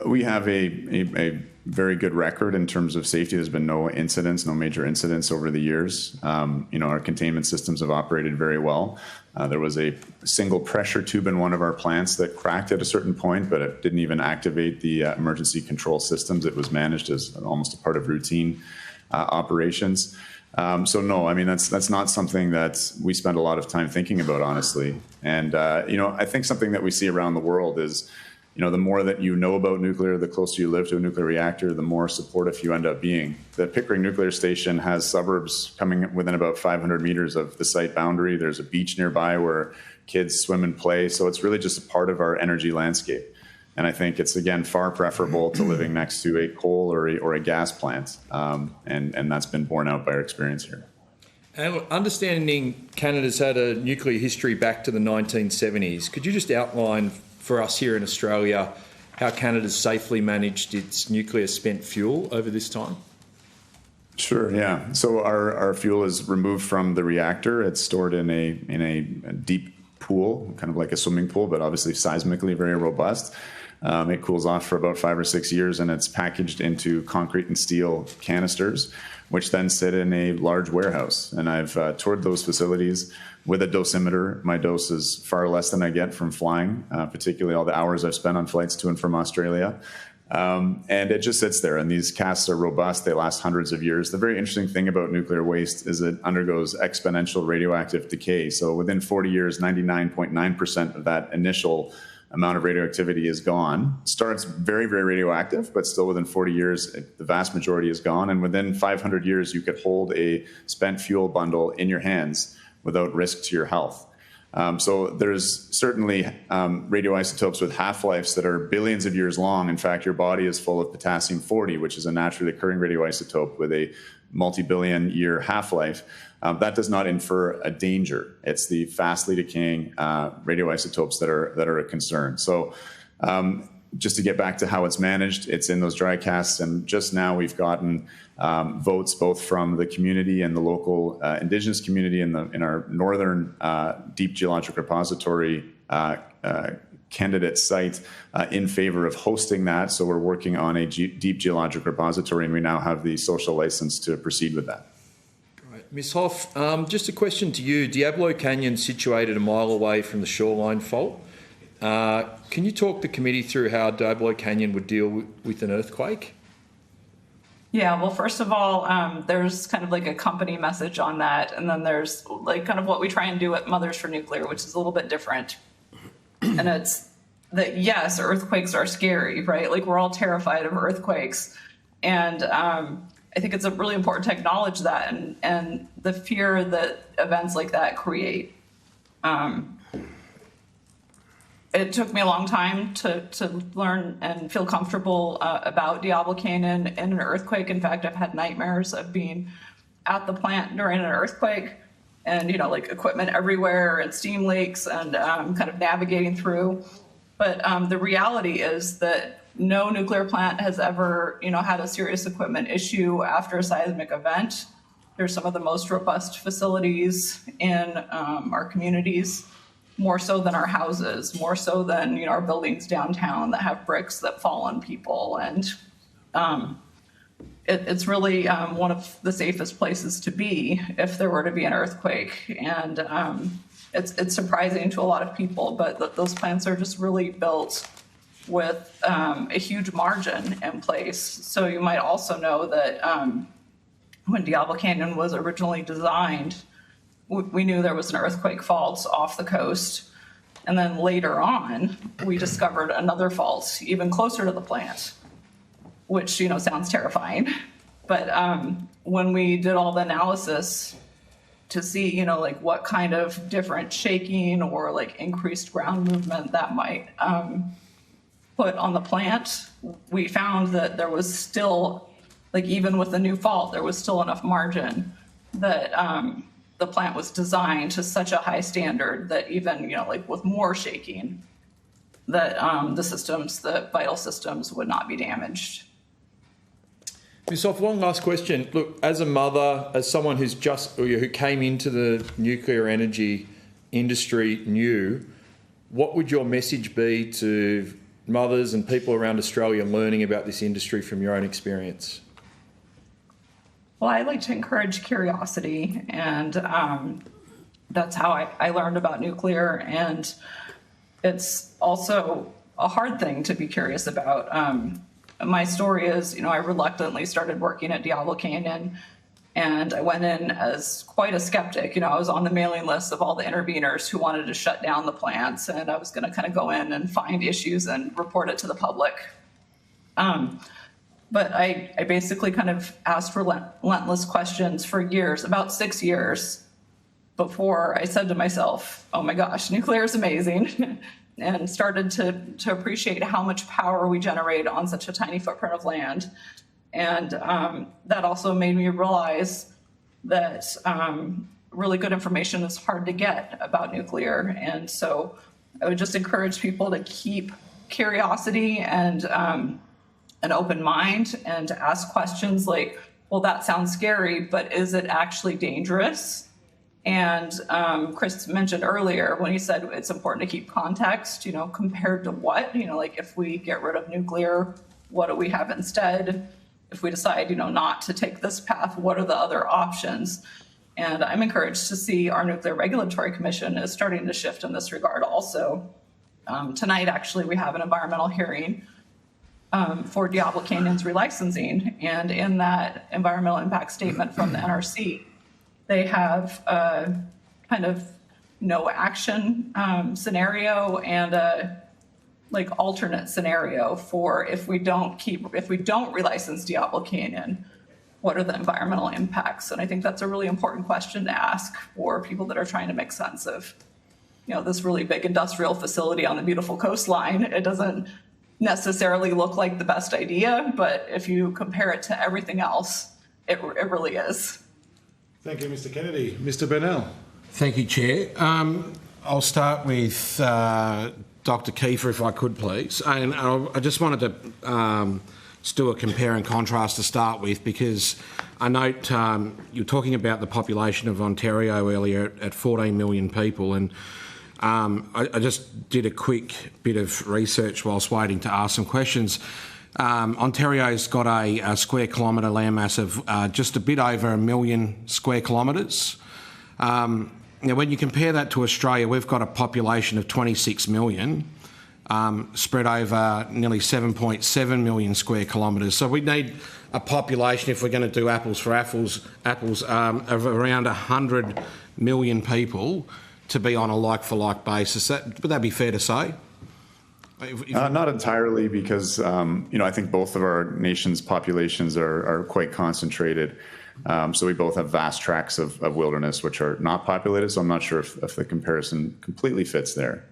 We have a very good record in terms of safety. There's been no major incidents over the years. Our containment systems have operated very well. There was a single pressure tube in one of our plants that cracked at a certain point, but it didn't even activate the emergency control systems. It was managed as almost a part of routine operations. So no, that's not something that we spend a lot of time thinking about, honestly. And, I think something that we see around the world is the more that you know about nuclear, the closer you live to a nuclear reactor, the more supportive you end up being. The Pickering Nuclear Station has suburbs coming within about 500 meters of the site boundary. There's a beach nearby where kids swim and play. So it's really just a part of our energy landscape. And I think it's, again, far preferable to living next to a coal or a gas plant. And that's been borne out by our experience here. And understanding Canada's had a nuclear history back to the 1970s, could you just outline for us here in Australia how Canada's safely managed its nuclear spent fuel over this time? Sure, yeah. So our fuel is removed from the reactor. It's stored in a deep pool, kind of like a swimming pool, but obviously seismically very robust. It cools off for about 5 or 6 years, and it's packaged into concrete and steel canisters, which then sit in a large warehouse. And I've toured those facilities with a dosimeter. My dose is far less than I get from flying, particularly all the hours I've spent on flights to and from Australia. And it just sits there, and these casts are robust. They last hundreds of years. The very interesting thing about nuclear waste is it undergoes exponential radioactive decay. So within 40 years, 99.9% of that initial amount of radioactivity is gone. Starts very, very radioactive, but still within 40 years, the vast majority is gone. And within 500 years, you could hold a spent fuel bundle in your hands without risk to your health. So there's certainly radioisotopes with half-lives that are billions of years long. In fact, your body is full of potassium-40, which is a naturally occurring radioisotope with a multi-billion year half-life. That does not infer a danger. It's the fastly decaying radioisotopes that are a concern. So just to get back to how it's managed, it's in those dry casts, and just now we've gotten votes both from the community and the local Indigenous community in our northern deep geologic repository candidate site in favor of hosting that. So we're working on a deep geologic repository, and we now have the social license to proceed with that. Ms. Hoff, just a question to you. Diablo Canyon situated a mile away from the shoreline fault. Can you talk the committee through how Diablo Canyon would deal with an earthquake? Yeah, well, first of all, there's kind of like a company message on that. And then there's like kind of what we try and do at Mothers for Nuclear, which is a little bit different. And it's that, yes, earthquakes are scary, right? Like we're all terrified of earthquakes. And I think it's really important to acknowledge that and the fear that events like that create. It took me a long time to learn and feel comfortable about Diablo Canyon in an earthquake. In fact, I've had nightmares of being at the plant during an earthquake and, like equipment everywhere and steam leaks and kind of navigating through. But the reality is that no nuclear plant has ever, had a serious equipment issue after a seismic event. They're some of the most robust facilities in our communities, more so than our houses, more so than, our buildings downtown that have bricks that fall on people. And it's really one of the safest places to be if there were to be an earthquake. And it's surprising to a lot of people, but those plants are just really built with a huge margin in place. So you might also know that when Diablo Canyon was originally designed, we knew there was an earthquake fault off the coast. And then later on, we discovered another fault even closer to the plant, which, sounds terrifying. But when we did all the analysis to see, like what kind of different shaking or like increased ground movement that might put on the plant, we found that there was still, like even with the new fault, there was still enough margin that the plant was designed to such a high standard that even, like with more shaking, that the vital systems would not be damaged. Ms. Hoff, one last question. Look, as a mother, as someone who came into the nuclear energy industry new, what would your message be to mothers and people around Australia learning about this industry from your own experience? Well, I like to encourage curiosity, and that's how I learned about nuclear. And it's also a hard thing to be curious about. My story is, I reluctantly started working at Diablo Canyon And I went in as quite a skeptic. I was on the mailing list of all the interveners who wanted to shut down the plants, and I was going to kind of go in and find issues and report it to the public. But I basically kind of asked relentless questions for years, about 6 years, before I said to myself, oh my gosh, nuclear is amazing, and started to appreciate how much power we generate on such a tiny footprint of land. And that also made me realize that really good information is hard to get about nuclear. And so I would just encourage people to keep curiosity and an open mind, and to ask questions like, well, that sounds scary, but is it actually dangerous? And Chris mentioned earlier when he said it's important to keep context, compared to what, like if we get rid of nuclear, what do we have instead? If we decide, not to take this path, what are the other options? And I'm encouraged to see our Nuclear Regulatory Commission is starting to shift in this regard also. Tonight, actually, we have an environmental hearing for Diablo Canyon's relicensing. And in that environmental impact statement from the NRC, they have a kind of no action scenario and a alternate scenario for if we don't relicense Diablo Canyon, what are the environmental impacts? And I think that's a really important question to ask for people that are trying to make sense of, this really big industrial facility on the beautiful coastline. It doesn't necessarily look like the best idea, but if you compare it to everything else, it really is. Thank you, Mr. Kennedy. Mr. Burnell. Thank you, Chair. I'll start with Dr. Keefer, if I could, please. And I just wanted to just do a compare and contrast to start with, because I note you were talking about the population of Ontario earlier at 14 million people, and I just did a quick bit of research whilst waiting to ask some questions. Ontario's got a square kilometre landmass of just a bit over 1 million square kilometres. Now, when you compare that to Australia, we've got a population of 26 million, spread over nearly 7.7 million square kilometres. So we need a population, if we're going to do apples for apples, of around 100 million people to be on a like-for-like basis. Would that be fair to say? Not entirely, because I think both of our nation's populations are quite concentrated. So we both have vast tracts of wilderness which are not populated. So I'm not sure if the comparison completely fits there.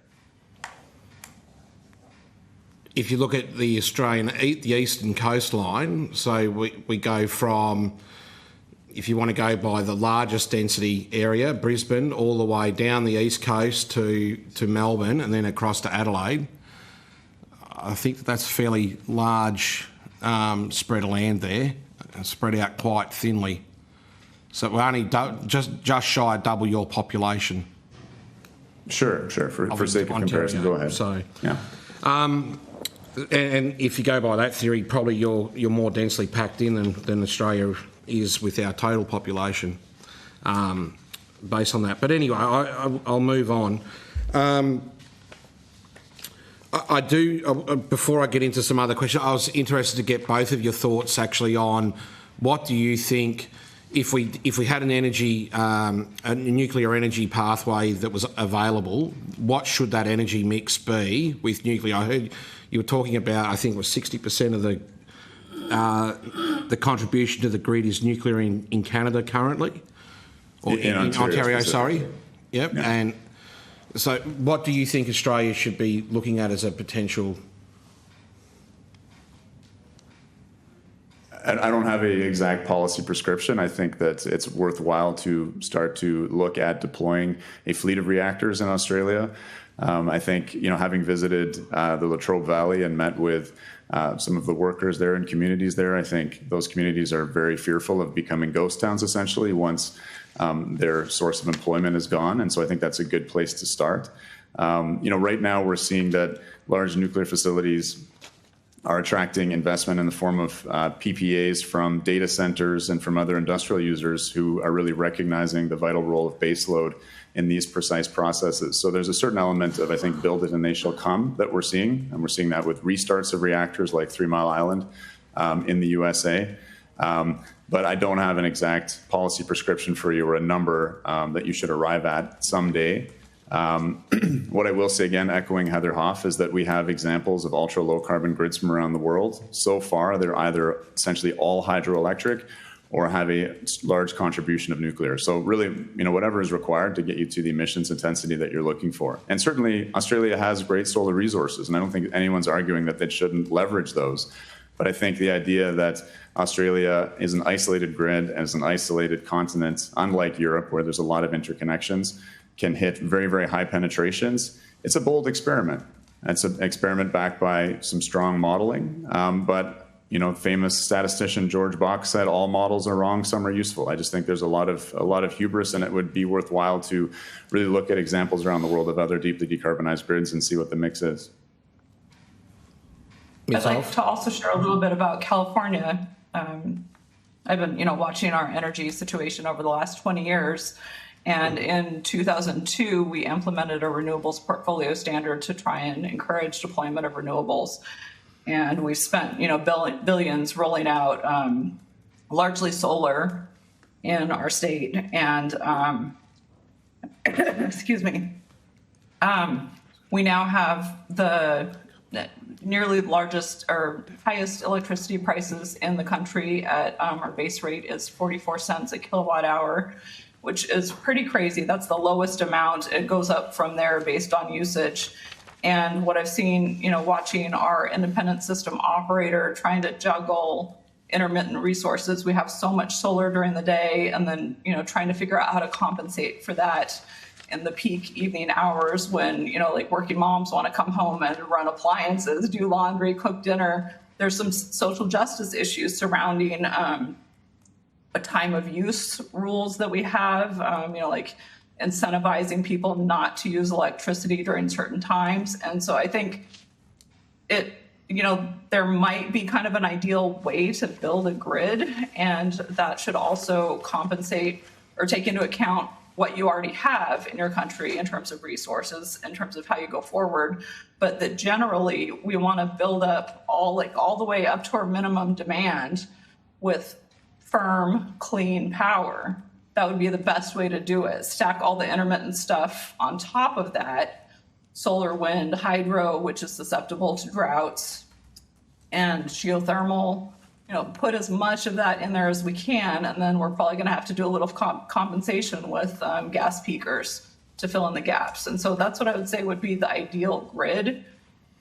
If you look at the the eastern coastline, so we go from, if you want to go by the largest density area, Brisbane, all the way down the east coast to Melbourne and then across to Adelaide. I think that's a fairly large spread of land there, spread out quite thinly. So we're only just shy of double your population. Sure. For sake of comparison, go ahead. So, yeah. And if you go by that theory, probably you're more densely packed in than Australia is with our total population, based on that. But anyway, I'll move on. I do, before I get into some other questions, I was interested to get both of your thoughts actually on what do you think, if we had an energy, a nuclear energy pathway that was available, what should that energy mix be with nuclear? I heard you were talking about, I think it was 60% of the contribution to the grid is nuclear in Canada currently, or in Ontario, sorry. Yep, yeah. And so what do you think Australia should be looking at as a potential? I don't have an exact policy prescription. I think that it's worthwhile to start to look at deploying a fleet of reactors in Australia. I think, having visited the Latrobe Valley and met with some of the workers there and communities there, I think those communities are very fearful of becoming ghost towns essentially once their source of employment is gone. And so I think that's a good place to start. Right now we're seeing that large nuclear facilities are attracting investment in the form of PPAs from data centers and from other industrial users who are really recognizing the vital role of baseload in these precise processes. So there's a certain element of, I think, build it and they shall come that we're seeing. And we're seeing that with restarts of reactors like 3 Mile Island in the USA. But I don't have an exact policy prescription for you or a number that you should arrive at someday. What I will say, again, echoing Heather Hoff, is that we have examples of ultra low carbon grids from around the world. So far, they're either essentially all hydroelectric or have a large contribution of nuclear. So really, whatever is required to get you to the emissions intensity that you're looking for. And certainly, Australia has great solar resources, and I don't think anyone's arguing that they shouldn't leverage those. But I think the idea that Australia is an isolated grid and is an isolated continent, unlike Europe, where there's a lot of interconnections, can hit very, very high penetrations. It's a bold experiment. It's an experiment backed by some strong modeling, but famous statistician George Bach said all models are wrong, some are useful. I just think there's a lot of hubris, and it would be worthwhile to really look at examples around the world of other deeply decarbonized grids and see what the mix is. I'd like to also share a little bit about California. I've been, watching our energy situation over the last 20 years. And in 2002, we implemented a renewables portfolio standard to try and encourage deployment of renewables. And we spent, billions rolling out largely solar in our state. And excuse me, we now have the nearly largest or highest electricity prices in the country. At our base rate is 44 cents a kilowatt hour, which is pretty crazy. That's the lowest amount. It goes up from there based on usage. And what I've seen, watching our independent system operator trying to juggle intermittent resources, we have so much solar during the day, and then, trying to figure out how to compensate for that in the peak evening hours when, working moms want to come home and run appliances, do laundry, cook dinner. There's some social justice issues surrounding a time of use rules that we have, incentivizing people not to use electricity during certain times. And so I think there might be kind of an ideal way to build a grid, and that should also compensate or take into account what you already have in your country in terms of resources, in terms of how you go forward, but that generally we want to build up all the way up to our minimum demand with firm, clean power. That would be the best way to do it. Stack all the intermittent stuff on top of that, solar, wind, hydro, which is susceptible to droughts, and geothermal. Put as much of that in there as we can, and then we're probably going to have to do a little compensation with gas peakers to fill in the gaps. And so that's what I would say would be the ideal grid.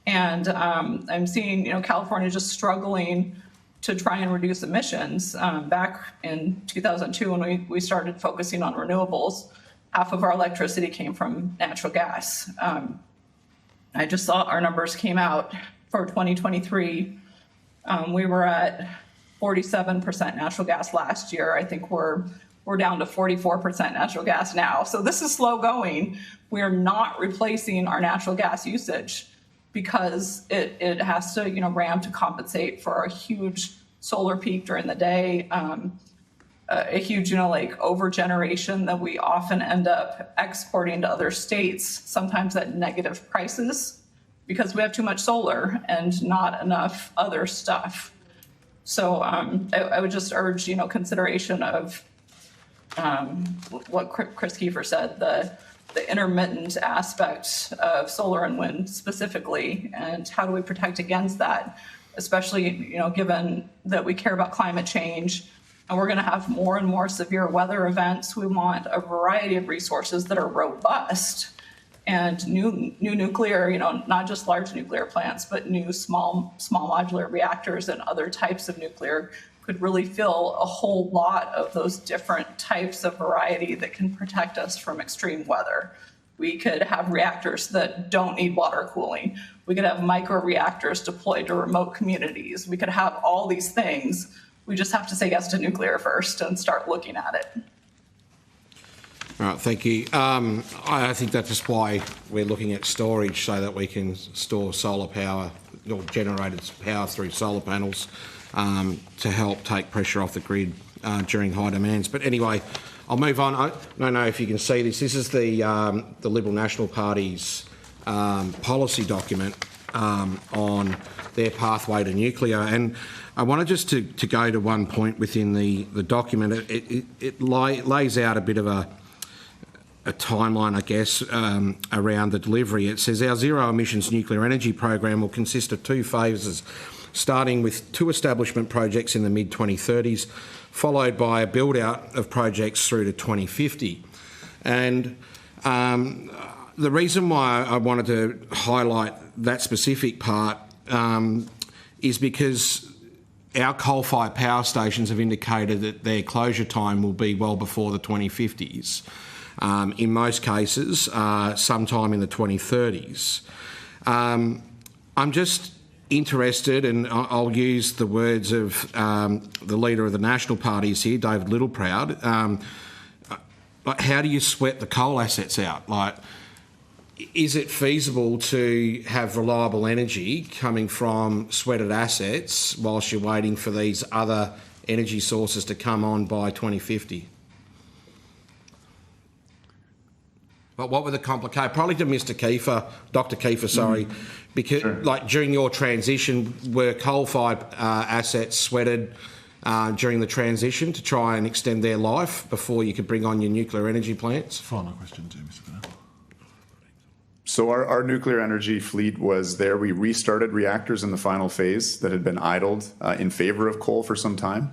And I'm seeing, California just struggling to try and reduce emissions. Back in 2002, when we started focusing on renewables, half of our electricity came from natural gas. I just saw our numbers came out for 2023. We were at 47% natural gas last year. I think we're down to 44% natural gas now. So this is slow going. We're not replacing our natural gas usage because it has to, ramp to compensate for a huge solar peak during the day, a huge, over generation that we often end up exporting to other states, sometimes at negative prices, because we have too much solar and not enough other stuff. So I would just urge, consideration of what Chris Keefer said, the intermittent aspect of solar and wind specifically, and how do we protect against that, especially, given that we care about climate change and we're going to have more and more severe weather events. We want a variety of resources that are robust. And new nuclear, not just large nuclear plants, but new small modular reactors and other types of nuclear could really fill a whole lot of those different types of variety that can protect us from extreme weather. We could have reactors that don't need water cooling. We could have micro reactors deployed to remote communities. We could have all these things. We just have to say yes to nuclear first and start looking at it. All right, thank you. I think that's just why we're looking at storage, so that we can store solar power or generated power through solar panels to help take pressure off the grid during high demands. But anyway, I'll move on. I don't know if you can see this. This is the Liberal National Party's policy document, on their pathway to nuclear. And I wanted just to go to one point within the document. It lays out a bit of a timeline, I guess, around the delivery. It says our zero emissions nuclear energy program will consist of 2 phases, starting with 2 establishment projects in the mid-2030s, followed by a build-out of projects through to 2050. And the reason why I wanted to highlight that specific part is because our coal-fired power stations have indicated that their closure time will be well before the 2050s. In most cases, sometime in the 2030s. I'm just interested, and I'll use the words of the leader of the National Parties here, David Littleproud. How do you sweat the coal assets out? Like, is it feasible to have reliable energy coming from sweated assets whilst you're waiting for these other energy sources to come on by 2050? But what were the complications? Probably to Mr. Keefer, Dr. Keefer, sorry, because like during your transition, were coal-fired assets sweated during the transition to try and extend their life before you could bring on your nuclear energy plants? Final question to Mr. Bennell. So our nuclear energy fleet was there. We restarted reactors in the final phase that had been idled in favour of coal for some time.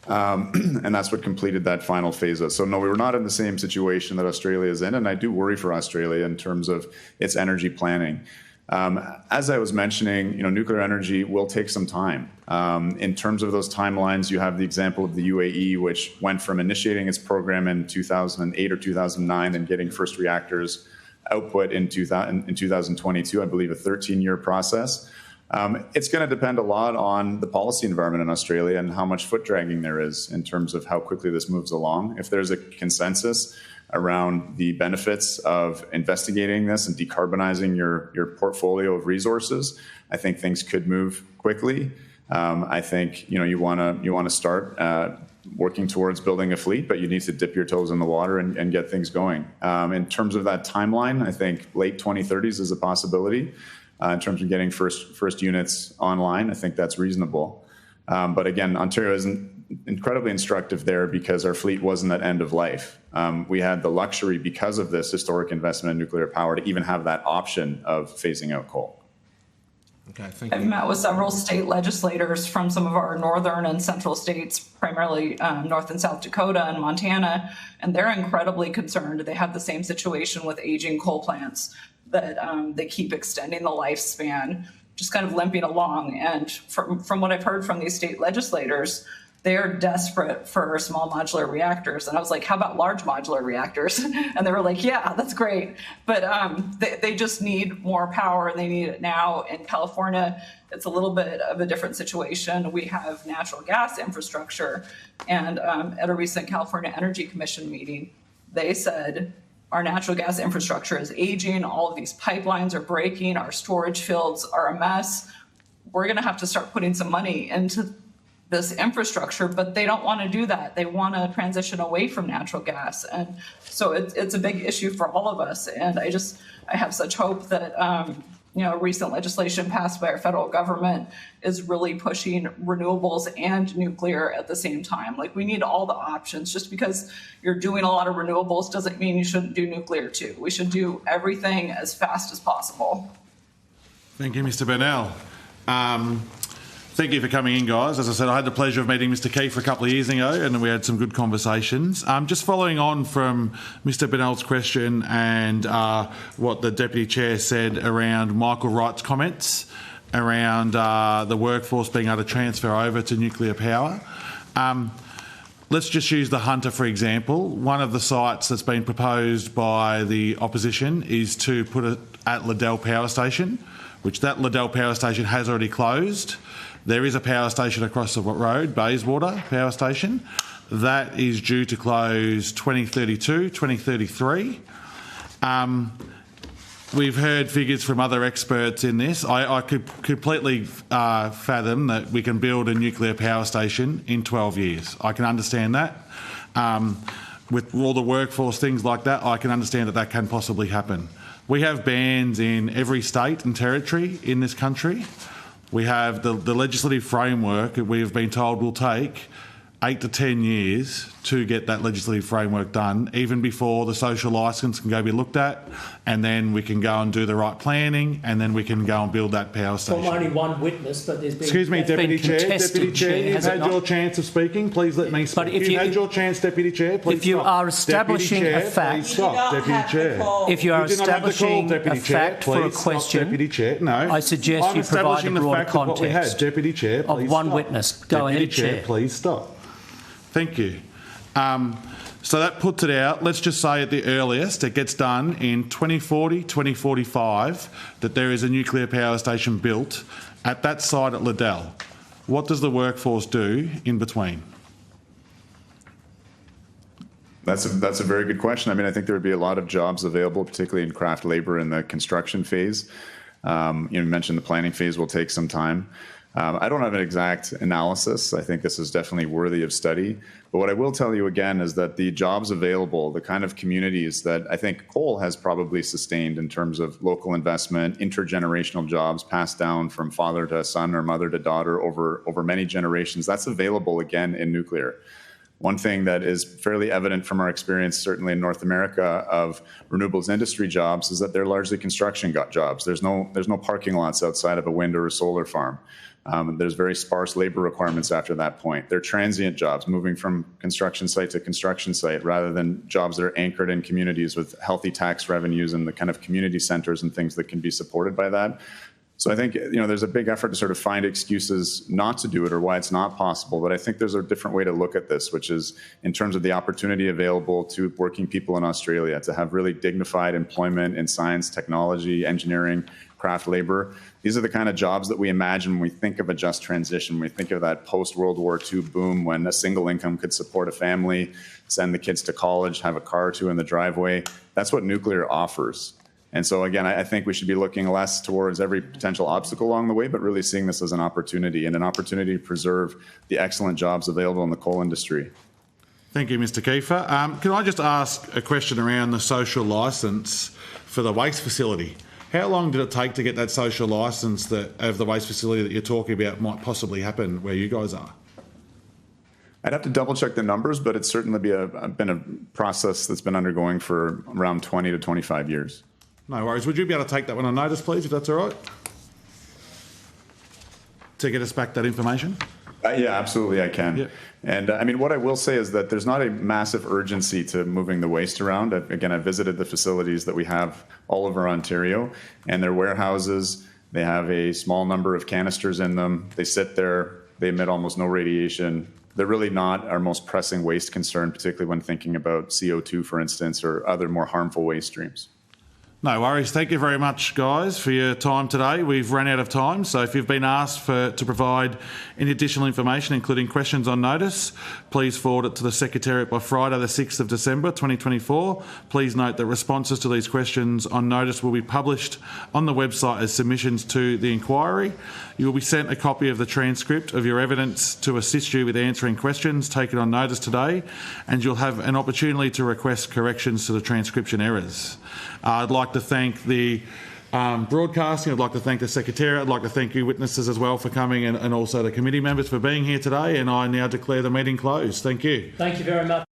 And that's what completed that final phase. So no, we were not in the same situation that Australia is in, and I do worry for Australia in terms of its energy planning. As I was mentioning, nuclear energy will take some time. In terms of those timelines, you have the example of the UAE, which went from initiating its program in 2008 or 2009 and getting first reactors output in 2022, I believe a 13-year process. It's going to depend a lot on the policy environment in Australia and how much foot dragging there is in terms of how quickly this moves along. If there's a consensus around the benefits of investigating this and decarbonizing your portfolio of resources, I think things could move quickly. I think you want to start working towards building a fleet, but you need to dip your toes in the water and get things going. In terms of that timeline, I think late 2030s is a possibility. In terms of getting first units online, I think that's reasonable. But again, Ontario isn't incredibly instructive there because our fleet wasn't at end of life. We had the luxury, because of this historic investment in nuclear power, to even have that option of phasing out coal. Okay, thank you. I've met with several state legislators from some of our northern and central states, primarily North and South Dakota and Montana, and they're incredibly concerned. They have the same situation with aging coal plants, that they keep extending the lifespan, just kind of limping along. And from what I've heard from these state legislators, they are desperate for small modular reactors. And I was like, how about large modular reactors? And they were like, yeah, that's great. But they just need more power, and they need it now. In California, it's a little bit of a different situation. We have natural gas infrastructure. And at a recent California Energy Commission meeting, they said, our natural gas infrastructure is aging. All of these pipelines are breaking. Our storage fields are a mess. We're going to have to start putting some money into this infrastructure, but they don't want to do that. They want to transition away from natural gas. And so it's a big issue for all of us. And I have such hope that, recent legislation passed by our federal government is really pushing renewables and nuclear at the same time. Like, we need all the options. Just because you're doing a lot of renewables doesn't mean you shouldn't do nuclear too. We should do everything as fast as possible. Thank you, Mr. Bennell. Thank you for coming in, guys. As I said, I had the pleasure of meeting Mr. Keefer a couple of years ago, and we had some good conversations. Just following on from Mr. Bennell's question and what the Deputy Chair said around Michael Wright's comments around the workforce being able to transfer over to nuclear power. Let's just use the Hunter, for example. One of the sites that's been proposed by the opposition is to put it at Liddell Power Station, which that Liddell Power Station has already closed. There is a power station across the road, Bayswater Power Station. That is due to close 2032, 2033. We've heard figures from other experts in this. I could completely fathom that we can build a nuclear power station in 12 years. I can understand that. with all the workforce, things like that, I can understand that that can possibly happen. We have bans in every state and territory in this country. We have the legislative framework that we have been told will take 8 to 10 years to get that legislative framework done, even before the social licence can go be looked at, and then we can go and do the right planning, and then we can go and build that power station. From only one witness, but there's been... Excuse me, Deputy Chair. Deputy Chair, you've had your chance of speaking. Please let me speak. But if you've had your chance, Deputy Chair. Please if you stop. are establishing Deputy Chair, a fact... please stop. Deputy Chair. If you are do not have the call, establishing Deputy a Chair. fact for a Please question, stop, Deputy Chair. No. I suggest I'm you provide a establishing the broader fact of what we had. context Deputy Chair, of please one stop. witness. Go Deputy ahead, Chair, Chair. please stop. Thank you. So that puts it out, let's just say at the earliest, it gets done in 2040, 2045, that there is a nuclear power station built at that site at Liddell. What does the workforce do in between? That's a very good question. I mean, I think there would be a lot of jobs available, particularly in craft labour in the construction phase. You mentioned the planning phase will take some time. I don't have an exact analysis. I think this is definitely worthy of study. But what I will tell you again is that the jobs available, the kind of communities that I think coal has probably sustained in terms of local investment, intergenerational jobs passed down from father to son or mother to daughter over many generations, that's available again in nuclear. One thing that is fairly evident from our experience, certainly in North America, of renewables industry jobs is that they're largely construction jobs. There's no parking lots outside of a wind or a solar farm. There's very sparse labor requirements after that point. They're transient jobs, moving from construction site to construction site, rather than jobs that are anchored in communities with healthy tax revenues and the kind of community centers and things that can be supported by that. So I think, there's a big effort to sort of find excuses not to do it or why it's not possible. But I think there's a different way to look at this, which is in terms of the opportunity available to working people in Australia to have really dignified employment in science, technology, engineering, craft labor. These are the kind of jobs that we imagine when we think of a just transition. We think of that post-World War II boom when a single income could support a family, send the kids to college, have a car or two in the driveway. That's what nuclear offers. And so, again, I think we should be looking less towards every potential obstacle along the way, but really seeing this as an opportunity and an opportunity to preserve the excellent jobs available in the coal industry. Thank you, Mr. Keefer. Can I just ask a question around the social licence for the waste facility? How long did it take to get that social licence of the waste facility that you're talking about might possibly happen where you guys are? I'd have to double check the numbers, but it's certainly been a process that's been undergoing for around 20 to 25 years. No worries. Would you be able to take that one on notice, please, if that's all right? To get us back that information? Yeah, absolutely, I can. Yep. And I mean, what I will say is that there's not a massive urgency to moving the waste around. Again, I visited the facilities that we have all over Ontario, and they're warehouses. They have a small number of canisters in them. They sit there. They emit almost no radiation. They're really not our most pressing waste concern, particularly when thinking about CO2, for instance, or other more harmful waste streams. No worries. Thank you very much, guys, for your time today. We've run out of time, so if you've been asked to provide any additional information, including questions on notice, please forward it to the Secretariat by Friday the 6th of December 2024. Please note that responses to these questions on notice will be published on the website as submissions to the inquiry. You will be sent a copy of the transcript of your evidence to assist you with answering questions taken on notice today, and you'll have an opportunity to request corrections to the transcription errors. I'd like to thank the broadcasting. I'd like to thank the Secretariat. I'd like to thank you witnesses as well for coming, and also the committee members for being here today. And I now declare the meeting closed. Thank you. Thank you very much.